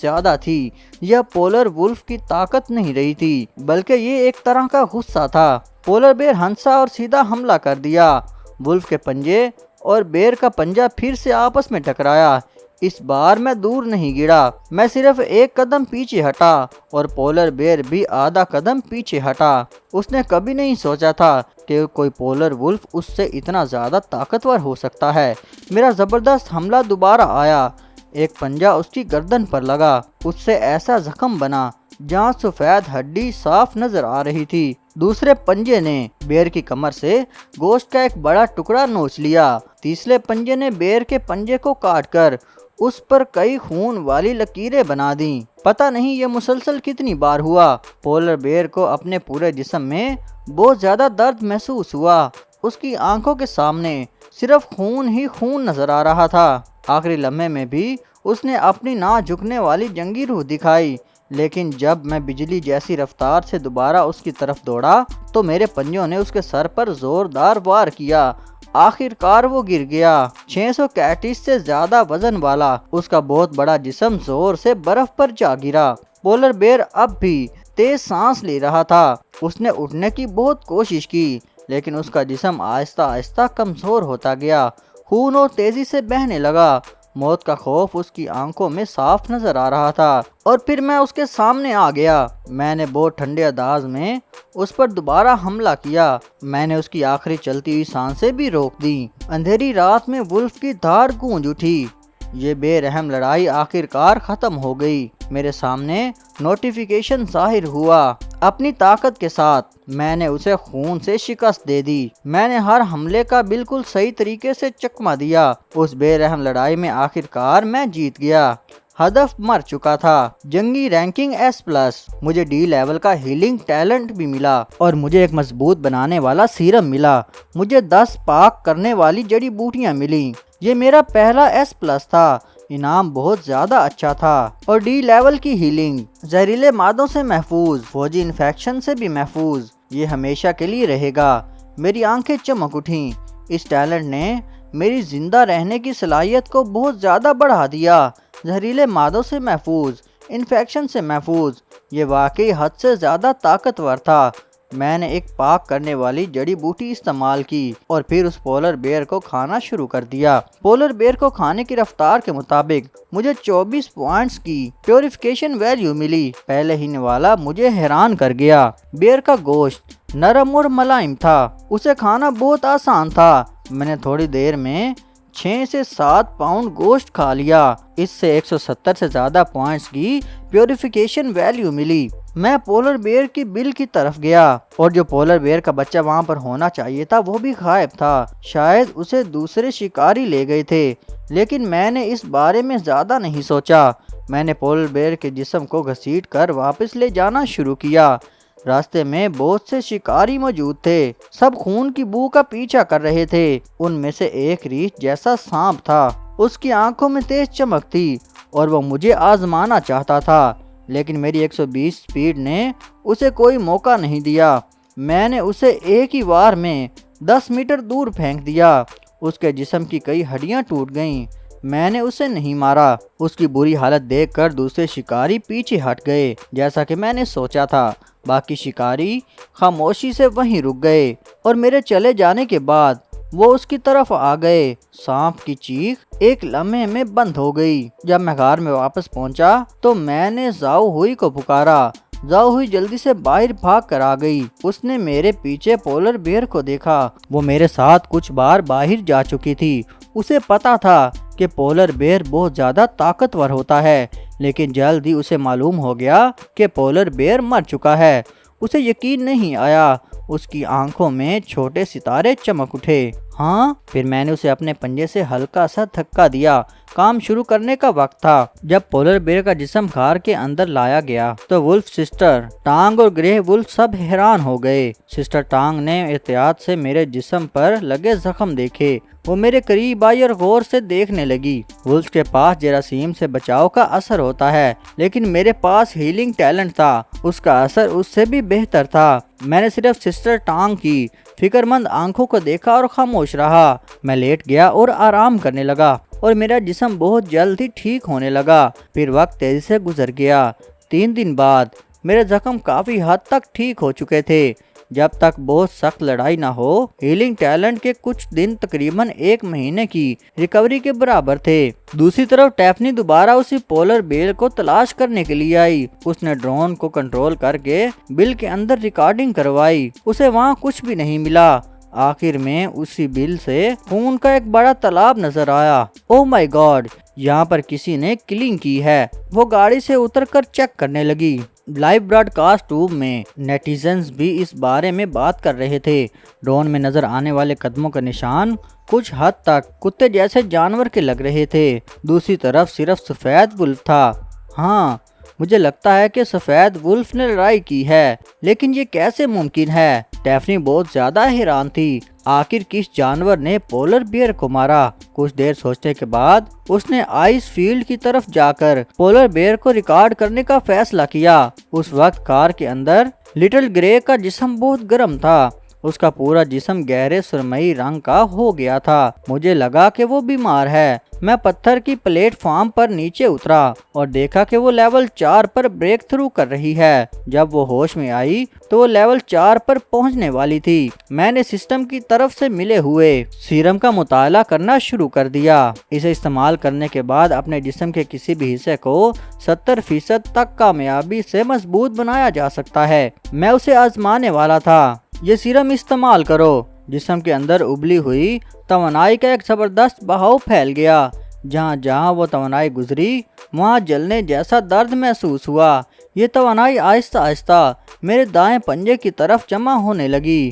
زیادہ تھی۔ یہ پولر وولف کی طاقت نہیں رہی تھی بلکہ یہ ایک طرح کا غصہ تھا۔ پولر بیئر ہنسا اور سیدھا حملہ کر دیا۔ وولف کے پنجے اور بیئر کا پنجہ پھر سے آپس میں ٹکرایا۔ اس بار میں دور نہیں گرا، میں صرف ایک قدم پیچھے ہٹا اور پولر بیئر بھی آدھا قدم پیچھے ہٹا۔ اس نے کبھی نہیں سوچا تھا کہ کوئی پولر وولف اس سے اتنا زیادہ طاقتور ہو سکتا ہے۔ میرا زبردست حملہ دوبارہ آیا۔ ایک پنجہ اس کی گردن پر لگا، اس سے ایسا زخم بنا جہاں سفید ہڈی صاف نظر آ رہی تھی۔ دوسرے پنجے نے بیئر کی کمر سے گوشت کا ایک بڑا ٹکڑا نوچ لیا۔ تیسرے پنجے نے بیئر کے پنجے کو کاٹ کر اس پر کئی خون والی لکیریں بنا دیں۔ پتہ نہیں یہ مسلسل کتنی بار ہوا۔ پولر بیئر کو اپنے پورے جسم میں بہت زیادہ درد محسوس ہوا۔ اس کی آنکھوں کے سامنے صرف خون ہی خون نظر آ رہا تھا۔ آخری لمحے میں بھی اس نے اپنی نہ جھکنے والی جنگی روح دکھائی، لیکن جب میں بجلی جیسی رفتار سے دوبارہ اس کی طرف دوڑا تو میرے پنجوں نے اس کے سر پر زوردار وار کیا۔ آخر کار وہ گر گیا۔ 600 کیٹس سے زیادہ وزن والا اس کا بہت بڑا جسم زور سے برف پر جا گرا۔ پولر بیئر اب بھی تیز سانس لے رہا تھا۔ اس نے اٹھنے کی بہت کوشش کی لیکن اس کا جسم آہستہ آہستہ کمزور ہوتا گیا۔ خون اور تیزی سے بہنے لگا۔ موت کا خوف اس کی آنکھوں میں صاف نظر آ رہا تھا۔ اور پھر میں اس کے سامنے آ گیا۔ میں نے بہت ٹھنڈے انداز میں اس پر دوبارہ حملہ کیا۔ میں نے اس کی آخری چلتی ہوئی سانسیں بھی روک دیں۔ اندھیری رات میں وولف کی دھاڑ گونج اٹھی۔ یہ بے رحم لڑائی آخر کار ختم ہو گئی۔ میرے سامنے نوٹیفیکیشن ظاہر ہوا۔ اپنی طاقت کے ساتھ میں نے اسے خون سے شکست دے دی۔ میں نے ہر حملے کا بالکل صحیح طریقے سے چکمہ دیا۔ اس بے رحم لڑائی میں آخر کار میں جیت گیا۔ ہدف مر چکا تھا۔ جنگی رینکنگ S+۔ مجھے D لیول کا ہیلنگ ٹیلنٹ بھی ملا اور مجھے ایک مضبوط بنانے والا سیرم ملا۔ مجھے 10 پاک کرنے والی جڑی بوٹیاں ملیں۔ یہ میرا پہلا S+ تھا۔ انعام بہت زیادہ اچھا تھا۔ اور D لیول کی ہیلنگ، زہریلے مادوں سے محفوظ، فوجی انفیکشن سے بھی محفوظ، یہ ہمیشہ کے لیے رہے گا۔ میری آنکھیں چمک اٹھیں۔ اس ٹیلنٹ نے میری زندہ رہنے کی صلاحیت کو بہت زیادہ بڑھا دیا۔ زہریلے مادوں سے محفوظ، انفیکشن سے محفوظ، یہ واقعی حد سے زیادہ طاقتور تھا۔ میں نے ایک پاک کرنے والی جڑی بوٹی استعمال کی اور پھر اس پولر بیئر کو کھانا شروع کر دیا۔ پولر بیئر کو کھانے کی رفتار کے مطابق مجھے 24 پوائنٹس کی پیوریفیکیشن ویلیو ملی۔ پہلے ہی والا مجھے حیران کر گیا۔ بیئر کا گوشت نرم اور ملائم تھا۔ اسے کھانا بہت آسان تھا۔ میں نے تھوڑی دیر میں 6 سے 7 پاؤنڈ گوشت کھا لیا۔ اس سے 170 سے زیادہ پوائنٹس کی پیوریفیکیشن ویلیو ملی۔ میں پولر بیئر کی بل کی طرف گیا اور جو پولر بیئر کا بچہ وہاں پر ہونا چاہیے تھا وہ بھی غائب تھا۔ شاید اسے دوسرے شکاری لے گئے تھے، لیکن میں نے اس بارے میں زیادہ نہیں سوچا۔ میں نے پولر بیئر کے جسم کو گھسیٹ کر واپس لے جانا شروع کیا۔ راستے میں بہت سے شکاری موجود تھے، سب خون کی بو کا پیچھا کر رہے تھے۔ ان میں سے ایک ریچھ جیسا سانپ تھا۔ اس کی آنکھوں میں تیز چمک تھی اور وہ مجھے آزمانا چاہتا تھا، لیکن میری 120 سپیڈ نے اسے کوئی موقع نہیں دیا۔ میں نے اسے ایک ہی وار میں 10 میٹر دور پھینک دیا۔ اس کے جسم کی کئی ہڈیاں ٹوٹ گئیں۔ میں نے اسے نہیں مارا۔ اس کی بری حالت دیکھ کر دوسرے شکاری پیچھے ہٹ گئے، جیسا کہ میں نے سوچا تھا۔ باقی شکاری خاموشی سے وہیں رک گئے اور میرے چلے جانے کے بعد وہ اس کی طرف آ گئے۔ سانپ کی چیخ ایک لمحے میں بند ہو گئی۔ جب میں غار میں واپس پہنچا تو میں نے زاؤ ہوئی کو پکارا۔ زاؤ ہوئی جلدی سے باہر بھاگ کر آ گئی۔ اس نے میرے پیچھے پولر بیئر کو دیکھا۔ وہ میرے ساتھ کچھ بار باہر جا چکی تھی۔ اسے پتا تھا کہ پولر بیئر بہت زیادہ طاقتور ہوتا ہے، لیکن جلد ہی اسے معلوم ہو گیا کہ پولر بیئر مر چکا ہے۔ اسے یقین نہیں آیا۔ اس کی آنکھوں میں چھوٹے ستارے چمک اٹھے۔ ہاں، پھر میں نے اسے اپنے پنجے سے ہلکا سا دھکا دیا۔ کام شروع کرنے کا وقت تھا۔ جب پولر بیئر کا جسم غار کے اندر لایا گیا تو ولف سسٹر ٹانگ اور گرے ولف سب حیران ہو گئے۔ سسٹر ٹانگ نے احتیاط سے میرے جسم پر لگے زخم دیکھے۔ وہ میرے قریب آئی اور غور سے دیکھنے لگی۔ ولف کے پاس جراثیم سے بچاؤ کا اثر ہوتا ہے، لیکن میرے پاس ہیلنگ ٹیلنٹ تھا۔ اس کا اثر اس سے بھی بہتر تھا۔ میں نے صرف سسٹر ٹانگ کی فکر مند آنکھوں کو دیکھا اور خاموش رہا۔ میں لیٹ گیا اور آرام کرنے لگا۔ اور میرا جسم بہت جلد ہی ٹھیک ہونے لگا۔ پھر وقت تیزی سے گزر گیا۔ 3 دن بعد میرے زخم کافی حد تک ٹھیک ہو چکے تھے۔ جب تک بہت سخت لڑائی نہ ہو، ہیلنگ ٹیلنٹ کے کچھ دن تقریباً 1 مہینے کی ریکوری کے برابر تھے۔ دوسری طرف ٹیفنی دوبارہ اسی پولر بیئر کو تلاش کرنے کے لیے آئی۔ اس نے ڈرون کو کنٹرول کر کے بل کے اندر ریکارڈنگ کروائی۔ اسے وہاں کچھ بھی نہیں ملا۔ آخر میں اسی بل سے خون کا ایک بڑا تالاب نظر آیا۔ او مائی گاڈ، یہاں پر کسی نے کلنگ کی ہے۔ وہ گاڑی سے اتر کر چیک کرنے لگی۔ لائیو براڈ کاسٹ ٹیوب میں نیٹیزنز بھی اس بارے میں بات کر رہے تھے۔ ڈرون میں نظر آنے والے قدموں کا نشان کچھ حد تک کتے جیسے جانور کے لگ رہے تھے۔ دوسری طرف صرف سفید ولف تھا۔ ہاں، مجھے لگتا ہے کہ سفید ولف نے لڑائی کی ہے، لیکن یہ کیسے ممکن ہے؟ ٹیفنی بہت زیادہ حیران تھی۔ آخر کس جانور نے پولر بیئر کو مارا؟ کچھ دیر سوچنے کے بعد اس نے آئس فیلڈ کی طرف جا کر پولر بیئر کو ریکارڈ کرنے کا فیصلہ کیا۔ اس وقت کار کے اندر لٹل گرے کا جسم بہت گرم تھا۔ اس کا پورا جسم گہرے سرمئی رنگ کا ہو گیا تھا۔ مجھے لگا کہ وہ بیمار ہے۔ میں پتھر کی پلیٹ فارم پر نیچے اترا اور دیکھا کہ وہ لیول 4 پر بریک تھرو کر رہی ہے۔ جب وہ ہوش میں آئی تو وہ لیول 4 پر پہنچنے والی تھی۔ میں نے سسٹم کی طرف سے ملے ہوئے سیرم کا مطالعہ کرنا شروع کر دیا۔ اسے استعمال کرنے کے بعد اپنے جسم کے کسی بھی حصے کو 70% تک کامیابی سے مضبوط بنایا جا سکتا ہے۔ میں اسے آزمانے والا تھا۔ یہ سیرم استعمال کرو۔ جسم کے اندر ابلی ہوئی توانائی کا ایک زبردست بہاؤ پھیل گیا۔ جہاں جہاں وہ توانائی گزری وہاں جلنے جیسا درد محسوس ہوا۔ یہ توانائی آہستہ آہستہ میرے دائیں پنجے کی طرف جمع ہونے لگی۔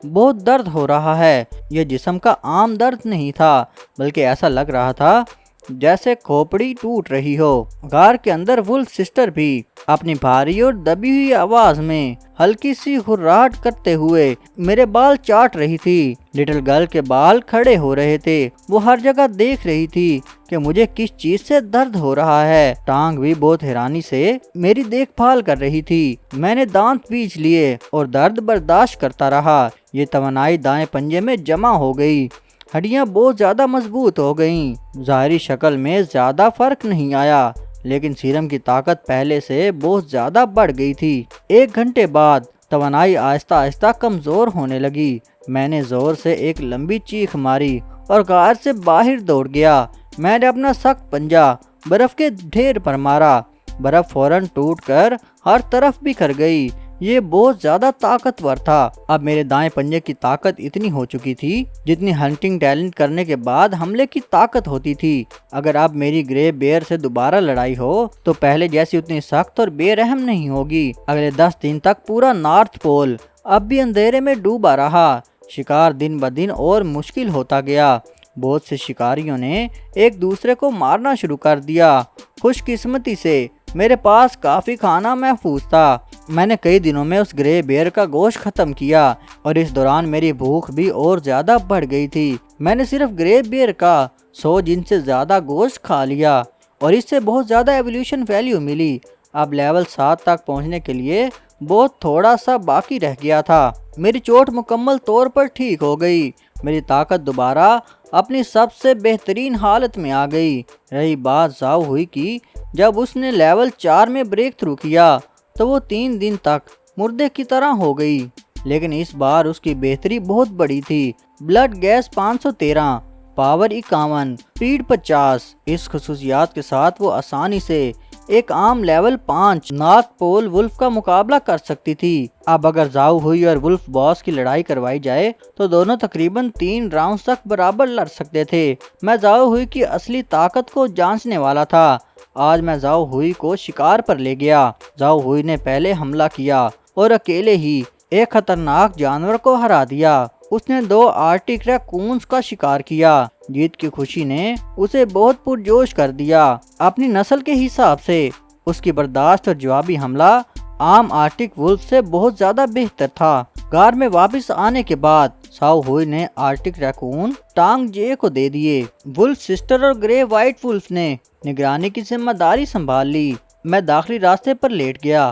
بہت درد ہو رہا ہے۔ یہ جسم کا عام درد نہیں تھا، بلکہ ایسا لگ رہا تھا جیسے کھوپڑی ٹوٹ رہی ہو۔ غار کے اندر ولف سسٹر بھی اپنی بھاری اور دبی ہوئی آواز میں ہلکی سی ہراہٹ کرتے ہوئے میرے بال چاٹ رہی تھی۔ لٹل گرل کے بال کھڑے ہو رہے تھے۔ وہ ہر جگہ دیکھ رہی تھی کہ مجھے کس چیز سے درد ہو رہا ہے۔ ٹانگ بھی بہت حیرانی سے میری دیکھ بھال کر رہی تھی۔ میں نے دانت پیچ لیے اور درد برداشت کرتا رہا۔ یہ توانائی دائیں پنجے میں جمع ہو گئی۔ ہڈیاں بہت زیادہ مضبوط ہو گئیں۔ ظاہری شکل میں زیادہ فرق نہیں آیا، لیکن سیرم کی طاقت پہلے سے بہت زیادہ بڑھ گئی تھی۔ 1 گھنٹے بعد توانائی آہستہ آہستہ کمزور ہونے لگی۔ میں نے زور سے ایک لمبی چیخ ماری اور غار سے باہر دوڑ گیا۔ میں نے اپنا سخت پنجہ برف کے ڈھیر پر مارا۔ برف فوراً ٹوٹ کر ہر طرف بکھر گئی۔ یہ بہت زیادہ طاقتور تھا۔ اب میرے دائیں پنجے کی طاقت اتنی ہو چکی تھی جتنی ہنٹنگ ٹیلنٹ کرنے کے بعد حملے کی طاقت ہوتی تھی۔ اگر اب میری گرے بیئر سے دوبارہ لڑائی ہو تو پہلے جیسی اتنی سخت اور بے رحم نہیں ہوگی۔ اگلے 10 دن تک پورا نارتھ پول اب بھی اندھیرے میں ڈوبا رہا۔ شکار دن بدن اور مشکل ہوتا گیا۔ بہت سے شکاریوں نے ایک دوسرے کو مارنا شروع کر دیا۔ خوش قسمتی سے میرے پاس کافی کھانا محفوظ تھا۔ میں نے کئی دنوں میں اس گرے بیئر کا گوشت ختم کیا اور اس دوران میری بھوک بھی اور زیادہ بڑھ گئی تھی۔ میں نے صرف گرے بیئر کا 100 جن سے زیادہ گوشت کھا لیا اور اس سے بہت زیادہ ایولیوشن ویلیو ملی۔ اب لیول 7 تک پہنچنے کے لیے بہت تھوڑا سا باقی رہ گیا تھا۔ میری چوٹ مکمل طور پر ٹھیک ہو گئی۔ میری طاقت دوبارہ اپنی سب سے بہترین حالت میں آ گئی۔ رہی بات زاؤ ہوئی کی، جب اس نے لیول 4 میں بریک تھرو کیا تو وہ 3 دن تک مردے کی طرح ہو گئی، لیکن اس بار اس کی بہتری بہت بڑی تھی۔ Blood gas 513، power 51، speed 50۔ اس خصوصیات کے ساتھ وہ آسانی سے ایک عام لیول 5 نارتھ پول ولف کا مقابلہ کر سکتی تھی۔ اب اگر زاؤ ہوئی اور ولف باس کی لڑائی کروائی جائے تو دونوں تقریباً 3 راؤنڈز تک برابر لڑ سکتے تھے۔ میں زاؤ ہوئی کی اصلی طاقت کو جانچنے والا تھا۔ آج میں زاؤ ہوئی کو شکار پر لے گیا۔ زاؤ ہوئی نے پہلے حملہ کیا اور اکیلے ہی ایک خطرناک جانور کو ہرا دیا۔ اس نے 2 آرٹک ریکونز کا شکار کیا۔ جیت کی خوشی نے اسے بہت پرجوش کر دیا۔ اپنی نسل کے حساب سے اس کی برداشت اور جوابی حملہ عام آرٹک ولف سے بہت زیادہ بہتر تھا۔ غار میں واپس آنے کے بعد زاؤ ہوئی نے آرٹک ریکون ٹانگ جے کو دے دیے۔ ولف سسٹر اور گرے وائٹ ولف نے نگرانی کی ذمہ داری سنبھال لی۔ میں داخلی راستے پر لیٹ گیا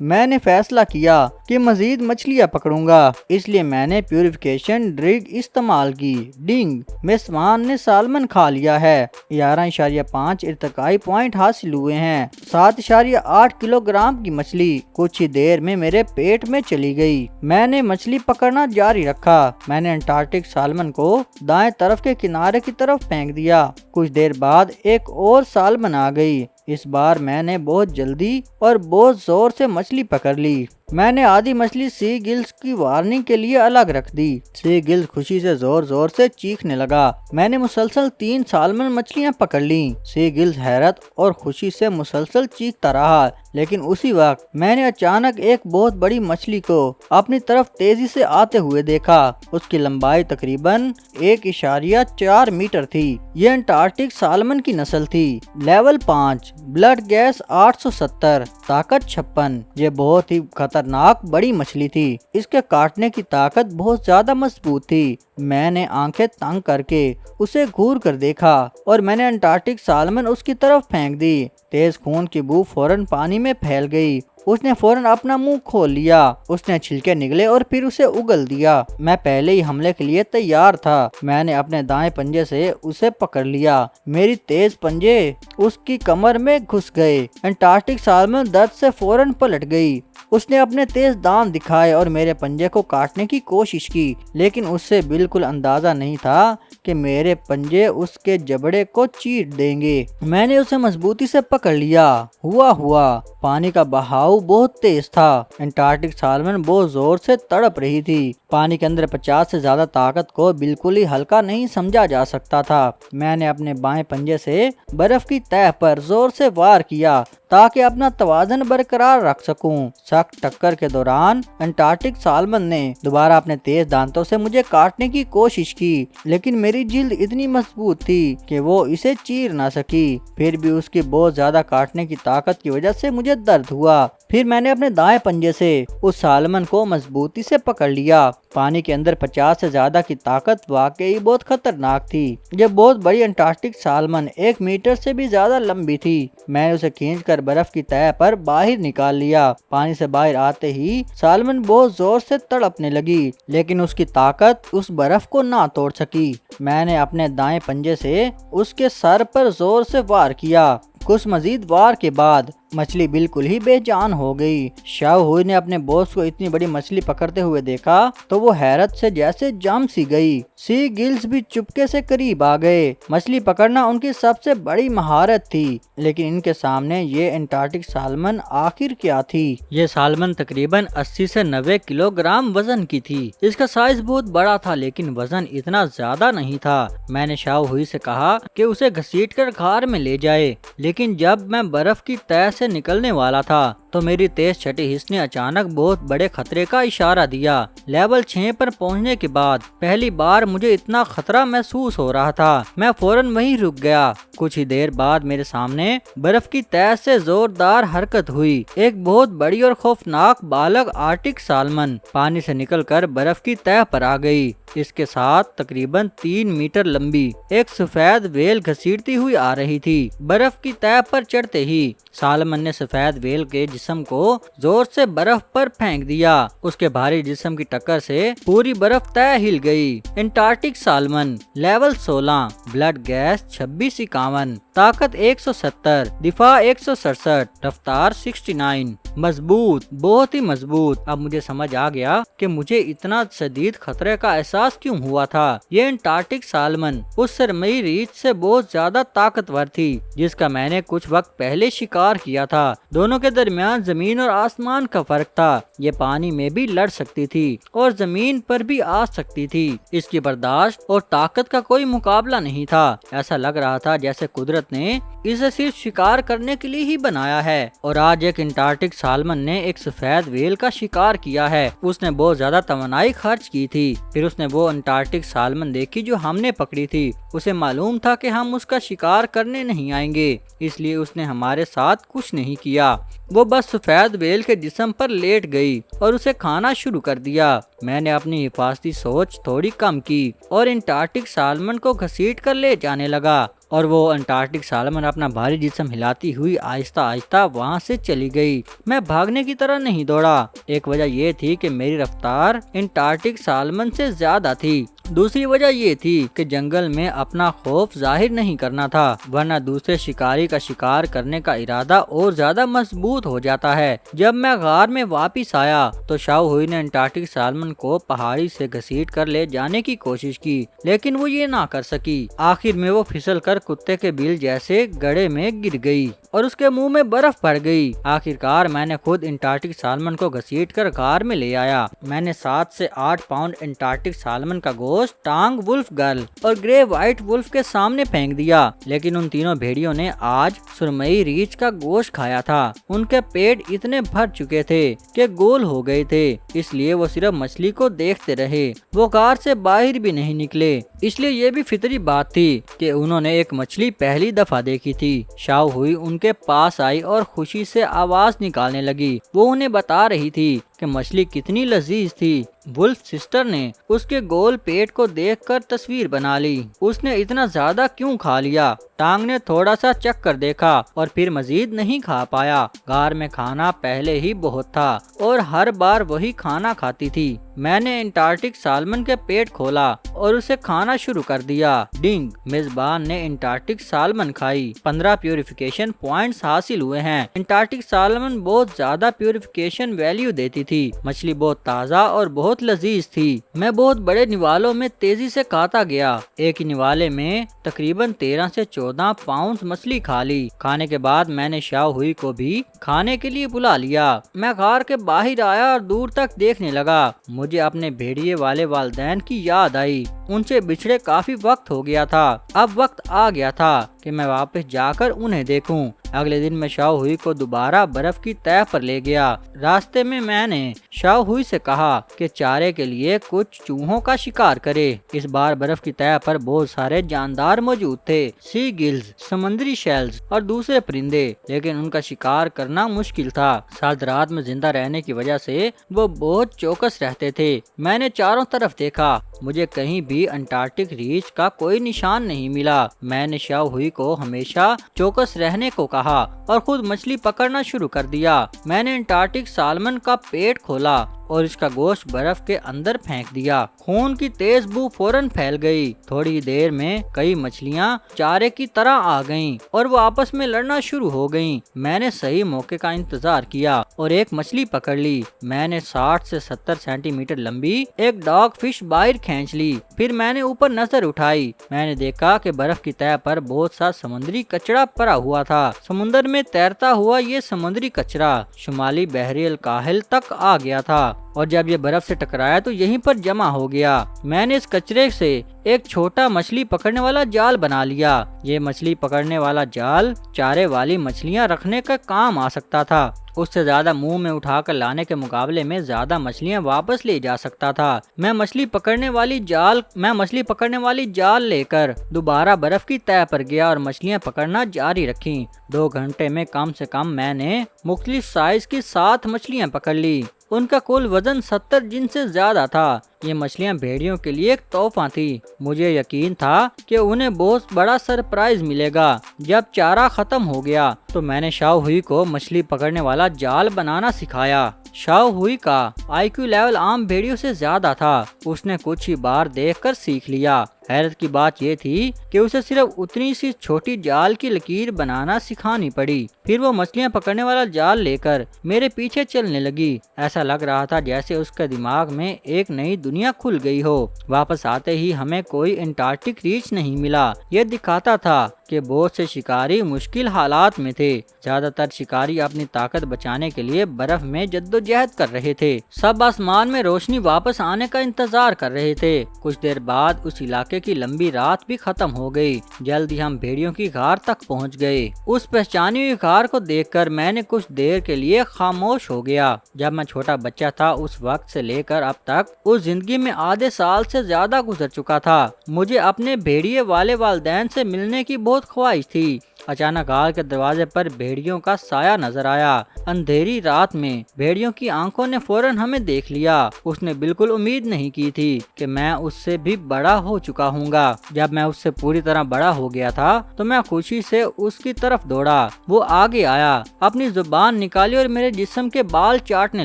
میں نے فیصلہ کیا کہ مزید مچھلیاں پکڑوں گا، اس لیے میں نے پیوریفیکیشن ڈرگ استعمال کی۔ ڈنگ، میزبان نے سالمن کھا لیا ہے۔ 11.5 ارتقائی پوائنٹ حاصل ہوئے ہیں۔ 7.8 کلو گرام کی مچھلی کچھ ہی دیر میں میرے پیٹ میں چلی گئی۔ میں نے مچھلی پکڑنا جاری رکھا۔ میں نے انٹارکٹک سالمن کو دائیں طرف کے کنارے کی طرف پھینک دیا۔ کچھ دیر بعد ایک اور سالمن آ گئی۔ اس بار میں نے بہت جلدی اور بہت زور سے مچھلی پکڑ لی۔ میں نے آدھی مچھلی سی گلز کی وارننگ کے لیے الگ رکھ دی۔ سی گلز خوشی سے زور زور سے چیخنے لگا۔ میں نے مسلسل 3 سالمن مچھلیاں پکڑ لیں۔ سی گلز حیرت اور خوشی سے مسلسل چیختا رہا، لیکن اسی وقت میں نے اچانک ایک بہت بڑی مچھلی کو اپنی طرف تیزی سے آتے ہوئے دیکھا۔ اس کی لمبائی تقریباً 1.4 میٹر تھی۔ یہ انٹارکٹک سالمن کی نسل تھی۔ لیول 5، بلڈ گیس 870، طاقت 56۔ یہ بہت ہی خطرناک بڑی مچھلی تھی۔ اس کے کاٹنے کی طاقت بہت زیادہ مضبوط تھی۔ میں نے آنکھیں تنگ کر کے اسے گھور کر دیکھا اور میں نے انٹارکٹک سالمن اس کی طرف پھینک دی۔ تیز خون کی بو فوراً پانی میں پھیل گئی۔ اس نے فوراً اپنا منہ کھول لیا۔ اس نے چھلکے نگلے اور پھر اسے اگل دیا۔ میں پہلے ہی حملے کے لیے تیار تھا۔ میں نے اپنے دائیں پنجے سے اسے پکڑ لیا۔ میری تیز پنجے اس کی کمر میں گھس گئے۔ انٹارکٹک سالمن درد سے فوراً پلٹ گئی۔ اس نے اپنے تیز دانت دکھائے اور میرے پنجے کو کاٹنے کی کوشش کی، لیکن اس سے بالکل اندازہ نہیں تھا کہ میرے پنجے اس کے جبڑے کو چیر دیں گے۔ میں نے اسے مضبوطی سے پکڑ لیا۔ ہوا پانی کا بہاؤ بہت تیز تھا۔ انٹارکٹک سالمن بہت زور سے تڑپ رہی تھی۔ پانی کے اندر 50 سے زیادہ طاقت کو بالکل ہی ہلکا نہیں سمجھا جا سکتا تھا۔ میں نے اپنے بائیں پنجے سے برف کی تہہ پر زور سے وار کیا تاکہ اپنا توازن برقرار رکھ سکوں۔ سخت ٹکر کے دوران انٹارکٹک سالمن نے دوبارہ اپنے تیز دانتوں سے مجھے کاٹنے کی کوشش کی، لیکن میری جلد اتنی مضبوط تھی کہ وہ اسے چیر نہ سکی۔ پھر بھی اس کی بہت زیادہ کاٹنے کی طاقت کی وجہ سے مجھے درد ہوا۔ پھر میں نے اپنے دائیں پنجے سے اس سالمن کو مضبوطی سے پکڑ لیا۔ پانی کے اندر 50 سے زیادہ کی طاقت واقعی بہت خطرناک تھی۔ یہ بہت بڑی انٹارکٹک سالمن 1 میٹر سے بھی زیادہ لمبی تھی۔ میں نے اسے کھینچ کر برف کی تہہ پر باہر نکال لیا۔ پانی سے باہر آتے ہی سالمن بہت زور سے تڑپنے لگی، لیکن اس کی طاقت اس برف کو نہ توڑ سکی۔ میں نے اپنے دائیں پنجے سے اس کے سر پر زور سے وار کیا۔ کچھ مزید وار کے بعد مچھلی بالکل ہی بے جان ہو گئی۔ شاو ہوئی نے اپنے باس کو اتنی بڑی مچھلی پکڑتے ہوئے دیکھا تو وہ حیرت سے جیسے جم سی گئی۔ سی گلز بھی چپکے سے قریب آ گئے۔ مچھلی پکڑنا ان کی سب سے بڑی مہارت تھی، لیکن ان کے سامنے یہ انٹارکٹک سالمن آخر کیا تھی۔ یہ سالمن تقریباً 80 سے 90 کلو گرام وزن کی تھی۔ اس کا سائز بہت بڑا تھا، لیکن وزن اتنا زیادہ نہیں تھا۔ میں نے شاو ہوئی سے کہا کہ اسے گھسیٹ کر غار میں لے جائے، لیکن جب میں برف کی تہہ سے نکلنے والا تھا تو میری تیز چھٹی حص نے اچانک بہت بڑے خطرے کا اشارہ دیا۔ لیول 6 پر پہنچنے کے بعد پہلی بار مجھے اتنا خطرہ محسوس ہو رہا تھا۔ میں فوراً وہیں رک گیا۔ کچھ ہی دیر بعد میرے سامنے برف کی تہہ سے زوردار حرکت ہوئی۔ ایک بہت بڑی اور خوفناک بالغ آرکٹک سالمن پانی سے نکل کر برف کی تہہ پر آ گئی۔ اس کے ساتھ تقریباً 3 میٹر لمبی ایک سفید ویل گھسیٹتی ہوئی آ رہی تھی۔ برف کی تہہ پر چڑھتے ہی سالمن نے سفید ویل کے جسم کو زور سے برف پر پھینک دیا۔ اس کے بھاری جسم کی ٹکر سے پوری برف تہہ ہل گئی۔ انٹارکٹک سالمن لیول 16، بلڈ گیس 2651، طاقت 170، دفاع 167، رفتار 69۔ مضبوط، بہت ہی مضبوط۔ اب مجھے سمجھ آ گیا کہ مجھے اتنا شدید خطرے کا احساس کیوں ہوا تھا۔ یہ انٹارکٹک سالمن اس سرمئی ریچھ سے بہت زیادہ طاقتور تھی جس کا میں نے کچھ وقت پہلے شکار کیا تھا۔ دونوں کے درمیان زمین اور آسمان کا فرق تھا۔ یہ پانی میں بھی لڑ سکتی تھی اور زمین پر بھی آ سکتی تھی۔ اس کی برداشت اور طاقت کا کوئی مقابلہ نہیں تھا۔ ایسا لگ رہا تھا جیسے قدرت نے اسے صرف شکار کرنے کے لیے ہی بنایا ہے۔ اور آج ایک انٹارکٹک سالمن نے ایک سفید ویل کا شکار کیا ہے۔ اس نے بہت زیادہ توانائی خرچ کی تھی۔ پھر اس نے وہ انٹارکٹک سالمن دیکھی جو ہم نے پکڑی تھی۔ اسے معلوم تھا کہ ہم اس کا شکار کرنے نہیں آئیں گے، اس لیے اس نے ہمارے ساتھ کچھ نہیں کیا۔ وہ بس سفید ویل کے جسم پر لیٹ گئی اور اسے کھانا شروع کر دیا۔ میں نے اپنی حفاظتی سوچ تھوڑی کم کی اور انٹارکٹک سالمن کو گھسیٹ کر لے جانے لگا، اور وہ انٹارکٹک سالمن اپنا بھاری جسم ہلاتی ہوئی آہستہ آہستہ وہاں سے چلی گئی۔ میں بھاگنے کی طرح نہیں دوڑا۔ ایک وجہ یہ تھی کہ میری رفتار انٹارکٹک سالمن سے زیادہ تھی، دوسری وجہ یہ تھی کہ جنگل میں اپنا خوف ظاہر نہیں کرنا تھا، ورنہ دوسرے شکاری کا شکار کرنے کا ارادہ اور زیادہ مضبوط ہو جاتا ہے۔ جب میں غار میں واپس آیا تو شاؤ ہوئی نے انٹارکٹک سالمن کو پہاڑی سے گھسیٹ کر لے جانے کی کوشش کی، لیکن وہ یہ نہ کر سکی۔ آخر میں وہ پھسل کر کتے کے بل جیسے گڑھے میں گر گئی اور اس کے منہ میں برف بھر گئی۔ آخرکار میں نے خود انٹارکٹک سالمن کو گھسیٹ کر غار میں لے آیا۔ میں نے 7 سے 8 پاؤنڈ انٹارکٹک سالمن کا گوشت ٹانگ ولف گرل اور گرے وائٹ ولف کے سامنے پھینک دیا، لیکن ان تینوں بھیڑیوں نے آج سرمئی ریچھ کا گوشت کھایا تھا۔ ان کے پیٹ اتنے بھر چکے تھے کہ گول ہو گئے تھے، اس لیے وہ صرف مچھلی کو دیکھتے رہے۔ وہ غار سے باہر بھی نہیں نکلے، اس لیے یہ بھی فطری بات تھی کہ انہوں نے ایک مچھلی پہلی دفعہ دیکھی تھی۔ شاؤ ہوئی ان کے پاس آئی اور خوشی سے آواز نکالنے لگی۔ وہ انہیں بتا رہی تھی کہ مچھلی کتنی لذیذ تھی۔ ولف سسٹر نے اس کے گول پیٹ کو دیکھ کر تصویر بنا لی۔ اس نے اتنا زیادہ کیوں کھا لیا؟ ٹانگ نے تھوڑا سا چکھ کر دیکھا اور پھر مزید نہیں کھا پایا۔ غار میں کھانا پہلے ہی بہت تھا اور ہر بار وہی کھانا کھاتی تھی۔ میں نے انٹارکٹک سالمن کے پیٹ کھولا اور اسے کھانا شروع کر دیا۔ ڈنگ، میزبان نے انٹارکٹک سالمن کھائی۔ 15 پیوریفیکیشن پوائنٹس حاصل ہوئے ہیں۔ انٹارکٹک سالمن بہت زیادہ پیوریفیکیشن ویلیو دیتی تھی۔ مچھلی بہت تازہ اور بہت لذیذ تھی۔ میں بہت بڑے نوالوں میں تیزی سے کھاتا گیا۔ ایک ہی نوالے میں تقریباً 13 سے 14 پاؤنڈ مچھلی کھا لی۔ کھانے کے بعد میں نے شاؤ ہوئی کو بھی کھانے کے لیے بلا لیا۔ میں غار کے باہر آیا اور دور تک دیکھنے لگا۔ مجھے اپنے بھیڑیے والے والدین کی یاد آئی۔ ان سے بچھڑے کافی وقت ہو گیا تھا۔ اب وقت آ گیا تھا کہ میں واپس جا کر انہیں دیکھوں۔ اگلے دن میں شاؤ ہوئی کو دوبارہ برف کی تہہ پر لے گیا۔ راستے میں نے شاؤ ہوئی سے کہا کہ چارے کے لیے کچھ چوہوں کا شکار کرے۔ اس بار برف کی تہہ پر بہت سارے جاندار موجود تھے، سی گلز، سمندری شیلز اور دوسرے پرندے، لیکن ان کا شکار کرنا مشکل تھا۔ سرد رات میں زندہ رہنے کی وجہ سے وہ بہت چوکس رہتے تھے۔ میں نے چاروں طرف دیکھا، مجھے کہیں بھی انٹارکٹک ریچھ کا کوئی نشان نہیں ملا۔ میں نے شاؤ ہوئی کو ہمیشہ چوکس رہنے کو کہا اور خود مچھلی پکڑنا شروع کر دیا۔ میں نے انٹارکٹک سالمن کا پیٹ کھولا اور اس کا گوشت برف کے اندر پھینک دیا۔ خون کی تیز بو فوراً پھیل گئی۔ تھوڑی دیر میں کئی مچھلیاں چارے کی طرح آ گئیں اور وہ آپس میں لڑنا شروع ہو گئیں۔ میں نے صحیح موقع کا انتظار کیا اور ایک مچھلی پکڑ لی۔ میں نے 60 سے 70 سینٹی میٹر لمبی ایک ڈاگ فش باہر کھینچ لی۔ پھر میں نے اوپر نظر اٹھائی۔ میں نے دیکھا کہ برف کی تہہ پر بہت سا سمندری کچرا پڑا ہوا تھا۔ سمندر میں تیرتا ہوا یہ سمندری کچرا شمالی بحری الکاہل تک آ گیا تھا اور جب یہ برف سے ٹکرایا تو یہیں پر جمع ہو گیا۔ میں نے اس کچرے سے ایک چھوٹا مچھلی پکڑنے والا جال بنا لیا۔ یہ مچھلی پکڑنے والا جال چارے والی مچھلیاں رکھنے کا کام آ سکتا تھا۔ اس سے زیادہ منہ میں اٹھا کر لانے کے مقابلے میں زیادہ مچھلیاں واپس لے جا سکتا تھا۔ میں مچھلی پکڑنے والی جال لے کر دوبارہ برف کی تہہ پر گیا اور مچھلیاں پکڑنا جاری رکھیں۔ 2 گھنٹے میں کم سے کم میں نے مختلف سائز کی 7 مچھلیاں پکڑ لی۔ ان کا کل وزن 70 جن سے زیادہ تھا۔ یہ مچھلیاں بھیڑیوں کے لیے ایک تحفہ تھی۔ مجھے یقین تھا کہ انہیں بہت بڑا سرپرائز ملے گا۔ جب چارہ ختم ہو گیا تو میں نے شاؤ ہوئی کو مچھلی پکڑنے والا جال بنانا سکھایا۔ شاؤ ہوئی کا IQ لیول عام بھیڑیوں سے زیادہ تھا۔ اس نے کچھ ہی بار دیکھ کر سیکھ لیا۔ حیرت کی بات یہ تھی کہ اسے صرف اتنی سی چھوٹی جال کی لکیر بنانا سکھانی پڑی۔ پھر وہ مچھلیاں پکڑنے والا جال لے کر میرے پیچھے چلنے لگی۔ ایسا لگ رہا تھا جیسے اس کے دماغ میں ایک نئی دنیا کھل گئی ہو۔ واپس آتے ہی ہمیں کوئی انٹارکٹک ریچھ نہیں ملا۔ یہ دکھاتا تھا کہ بہت سے شکاری مشکل حالات میں تھے۔ زیادہ تر شکاری اپنی طاقت بچانے کے لیے برف میں جدوجہد کر رہے تھے۔ سب آسمان میں روشنی واپس آنے کا انتظار کر رہے تھے۔ کچھ دیر بعد اس علاقے کی لمبی رات بھی ختم ہو گئی۔ جلد ہی ہم بھیڑیوں کی غار تک پہنچ گئے۔ اس پہچانی ہوئی غار کو دیکھ کر میں نے کچھ دیر کے لیے خاموش ہو گیا۔ جب میں چھوٹا بچہ تھا اس وقت سے لے کر اب تک اس زندگی میں آدھے سال سے زیادہ گزر چکا تھا۔ مجھے اپنے بھیڑیے والے والدین سے ملنے کی بہت خواہش تھی۔ اچانک غار کے دروازے پر بھیڑیوں کا سایہ نظر آیا۔ اندھیری رات میں بھیڑیوں کی آنکھوں نے فوراً ہمیں دیکھ لیا۔ اس نے بالکل امید نہیں کی تھی کہ میں اس سے بھی بڑا ہو چکا ہوں گا۔ جب میں اس سے پوری طرح بڑا ہو گیا تھا تو میں خوشی سے اس کی طرف دوڑا۔ وہ آگے آیا، اپنی زبان نکالی اور میرے جسم کے بال چاٹنے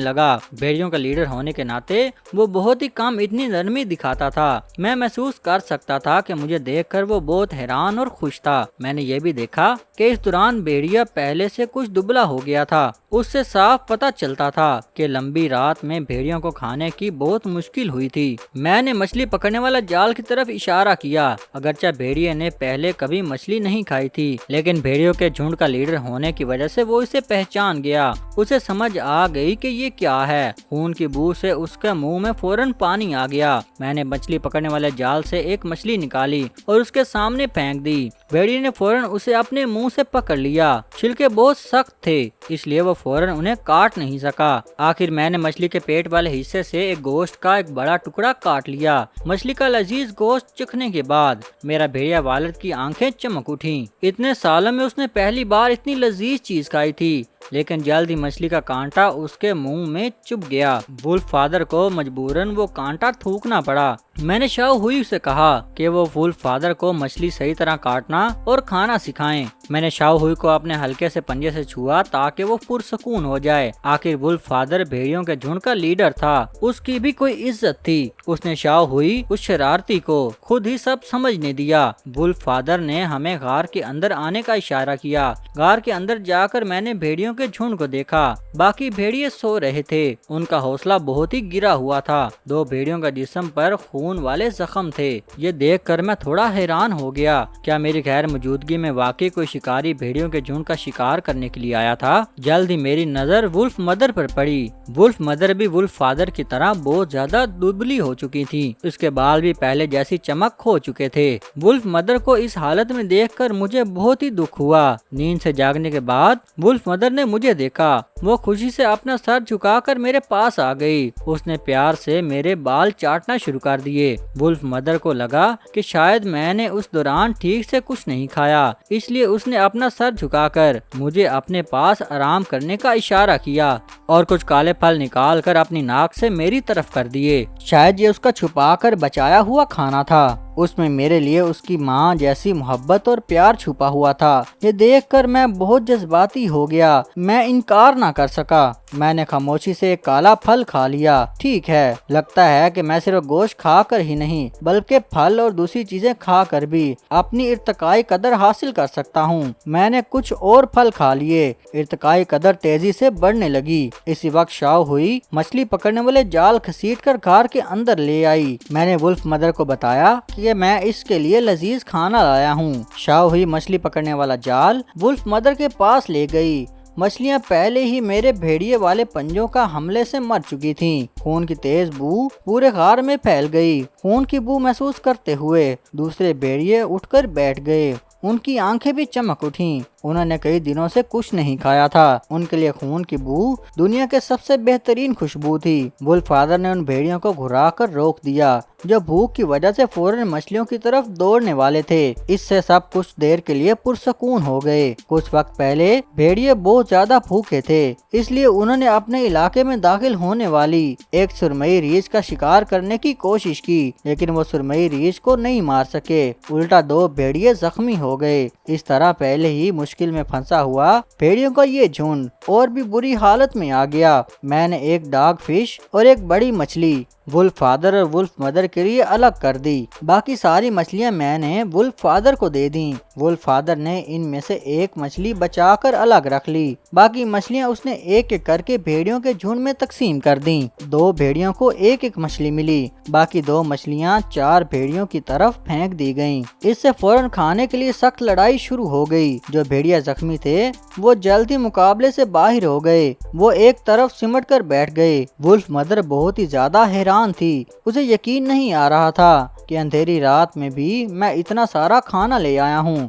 لگا۔ بھیڑیوں کا لیڈر ہونے کے ناطے وہ بہت ہی کم اتنی نرمی دکھاتا تھا۔ میں محسوس کر سکتا تھا کہ مجھے دیکھ کر وہ بہت حیران اور خوش تھا۔ میں نے یہ بھی دیکھا کہ اس دوران بھیڑیا پہلے سے کچھ دبلا ہو گیا تھا۔ اس سے صاف پتہ چلتا تھا کہ لمبی رات میں بھیڑیوں کو کھانے کی بہت مشکل ہوئی تھی۔ میں نے مچھلی پکڑنے والا جال کی طرف اشارہ کیا۔ اگرچہ بھیڑیے نے پہلے کبھی مچھلی نہیں کھائی تھی، لیکن بھیڑیوں کے جھنڈ کا لیڈر ہونے کی وجہ سے وہ اسے پہچان گیا۔ اسے سمجھ آ گئی کہ یہ کیا ہے۔ خون کی بو سے اس کے منہ میں فوراً پانی آ گیا۔ میں نے مچھلی پکڑنے والے جال سے ایک مچھلی نکالی اور اس کے سامنے پھینک دی۔ بھیڑیے نے فوراً اسے اپنے منہ سے پکڑ لیا۔ چھلکے بہت سخت تھے، اس لیے وہ فوراً انہیں کاٹ نہیں سکا۔ آخر میں نے مچھلی کے پیٹ والے حصے سے ایک گوشت کا ایک بڑا ٹکڑا کاٹ لیا۔ مچھلی کا لذیذ گوشت چکھنے کے بعد میرا بھیڑیا والد کی آنکھیں چمک اٹھیں۔ اتنے سالوں میں اس نے پہلی بار اتنی لذیذ چیز کھائی تھی، لیکن جلد ہی مچھلی کا کانٹا اس کے منہ میں چبھ گیا۔ ولف فادر کو مجبوراً وہ کانٹا تھوکنا پڑا۔ میں نے شاو ہوئی سے کہا کہ وہ ولف فادر کو مچھلی صحیح طرح کاٹنا اور کھانا سکھائیں۔ میں نے شاو ہوئی کو اپنے ہلکے سے پنجے سے چھوا تاکہ وہ پرسکون ہو جائے۔ آخر ولف فادر بھیڑیوں کے جھنڈ کا لیڈر تھا، اس کی بھی کوئی عزت تھی۔ اس نے شاو ہوئی اس شرارتی کو خود ہی سب سمجھنے دیا۔ ولف فادر نے ہمیں غار کے اندر آنے کا اشارہ کیا۔ غار کے اندر جا کر میں نے بھیڑیوں کے جھنڈ کو دیکھا۔ باقی بھیڑیے سو رہے تھے، ان کا حوصلہ بہت ہی گرا ہوا تھا۔ دو بھیڑیوں کا جسم پر خون والے زخم تھے۔ یہ دیکھ کر میں تھوڑا حیران ہو گیا۔ کیا میری غیر موجودگی میں واقعی کوئی شکاری بھیڑیوں کے جھنڈ کا شکار کرنے کے لیے آیا تھا؟ جلد ہی میری نظر ولف مدر پر پڑی۔ ولف مدر بھی ولف فادر کی طرح بہت زیادہ دبلی ہو چکی تھی۔ اس کے بال بھی پہلے جیسی چمک کھو چکے تھے۔ ولف مدر کو اس حالت میں دیکھ کر مجھے بہت ہی دکھ ہوا۔ نیند سے جاگنے کے بعد ولف مدر نے مجھے دیکھا۔ وہ خوشی سے اپنا سر جھکا کر میرے پاس آ گئی۔ اس نے پیار سے میرے بال چاٹنا شروع کر دیے۔ ولف مدر کو لگا کہ شاید میں نے اس دوران ٹھیک سے کچھ نہیں کھایا، اس لیے اس نے اپنا سر جھکا کر مجھے اپنے پاس آرام کرنے کا اشارہ کیا اور کچھ کالے پھل نکال کر اپنی ناک سے میری طرف کر دیے۔ شاید یہ اس کا چھپا کر بچایا ہوا کھانا تھا۔ اس میں میرے لیے اس کی ماں جیسی محبت اور پیار چھپا ہوا تھا۔ یہ دیکھ کر میں بہت جذباتی ہو گیا۔ میں انکار نہ کر سکا۔ میں نے خاموشی سے ایک کالا پھل کھا لیا۔ ٹھیک ہے، لگتا ہے کہ میں صرف گوشت کھا کر ہی نہیں بلکہ پھل اور دوسری چیزیں کھا کر بھی اپنی ارتقائی قدر حاصل کر سکتا ہوں۔ میں نے کچھ اور پھل کھا لیے۔ ارتقائی قدر تیزی سے بڑھنے لگی۔ اسی وقت شاو ہوئی مچھلی پکڑنے والے جال گھسیٹ کر غار کے اندر لے آئی۔ میں نے ولف مدر کو بتایا کہ میں اس کے لیے لذیذ کھانا لایا ہوں۔ شاو ہوئی مچھلی پکڑنے والا جال ولف مدر کے پاس لے گئی۔ مچھلیاں پہلے ہی میرے بھیڑیے والے پنجوں کا حملے سے مر چکی تھیں۔ خون کی تیز بو پورے غار میں پھیل گئی۔ خون کی بو محسوس کرتے ہوئے دوسرے بھیڑیے اٹھ کر بیٹھ گئے۔ ان کی آنکھیں بھی چمک اٹھیں۔ انہوں نے کئی دنوں سے کچھ نہیں کھایا تھا۔ ان کے لیے خون کی بو دنیا کے سب سے بہترین خوشبو تھی۔ ولف فادر نے ان بھیڑیوں کو گھرا کر روک دیا جو بھوک کی وجہ سے فوراً مچھلیوں کی طرف دوڑنے والے تھے۔ اس سے سب کچھ دیر کے لیے پرسکون ہو گئے۔ کچھ وقت پہلے بھیڑیے بہت زیادہ بھوکے تھے، اس لیے انہوں نے اپنے علاقے میں داخل ہونے والی ایک سرمئی ریچھ کا شکار کرنے کی کوشش کی، لیکن وہ سرمئی ریچھ کو نہیں مار سکے۔ الٹا دو بھیڑیے زخمی ہو گئے۔ اس طرح پہلے ہی مشکل میں پھنسا ہوا بھیڑیوں کا یہ جھنڈ اور بھی بری حالت میں آ گیا۔ میں نے ایک ڈاگ فش اور ایک بڑی مچھلی ولف فادر اور ولف مدر کے لیے الگ کر دی۔ باقی ساری مچھلیاں میں نے ولف فادر کو دے دیں۔ ولف فادر نے ان میں سے ایک مچھلی بچا کر الگ رکھ لی۔ باقی مچھلیاں اس نے ایک ایک کر کے بھیڑیوں کے جھنڈ میں تقسیم کر دیں۔ دو بھیڑیوں کو ایک ایک مچھلی ملی۔ باقی دو مچھلیاں چار بھیڑیوں کی طرف پھینک دی گئیں۔ اس سے فوراً کھانے کے لیے سخت لڑائی شروع ہو گئی۔ جو بھیڑیا زخمی تھے وہ جلدی مقابلے سے باہر ہو گئے۔ وہ ایک طرف سمٹ کر بیٹھ گئے۔ ولف مدر بہت ہی زیادہ حیران تھی۔ اسے یقین نہیں آ رہا تھا کہ اندھیری رات میں بھی میں اتنا سارا کھانا لے آیا ہوں۔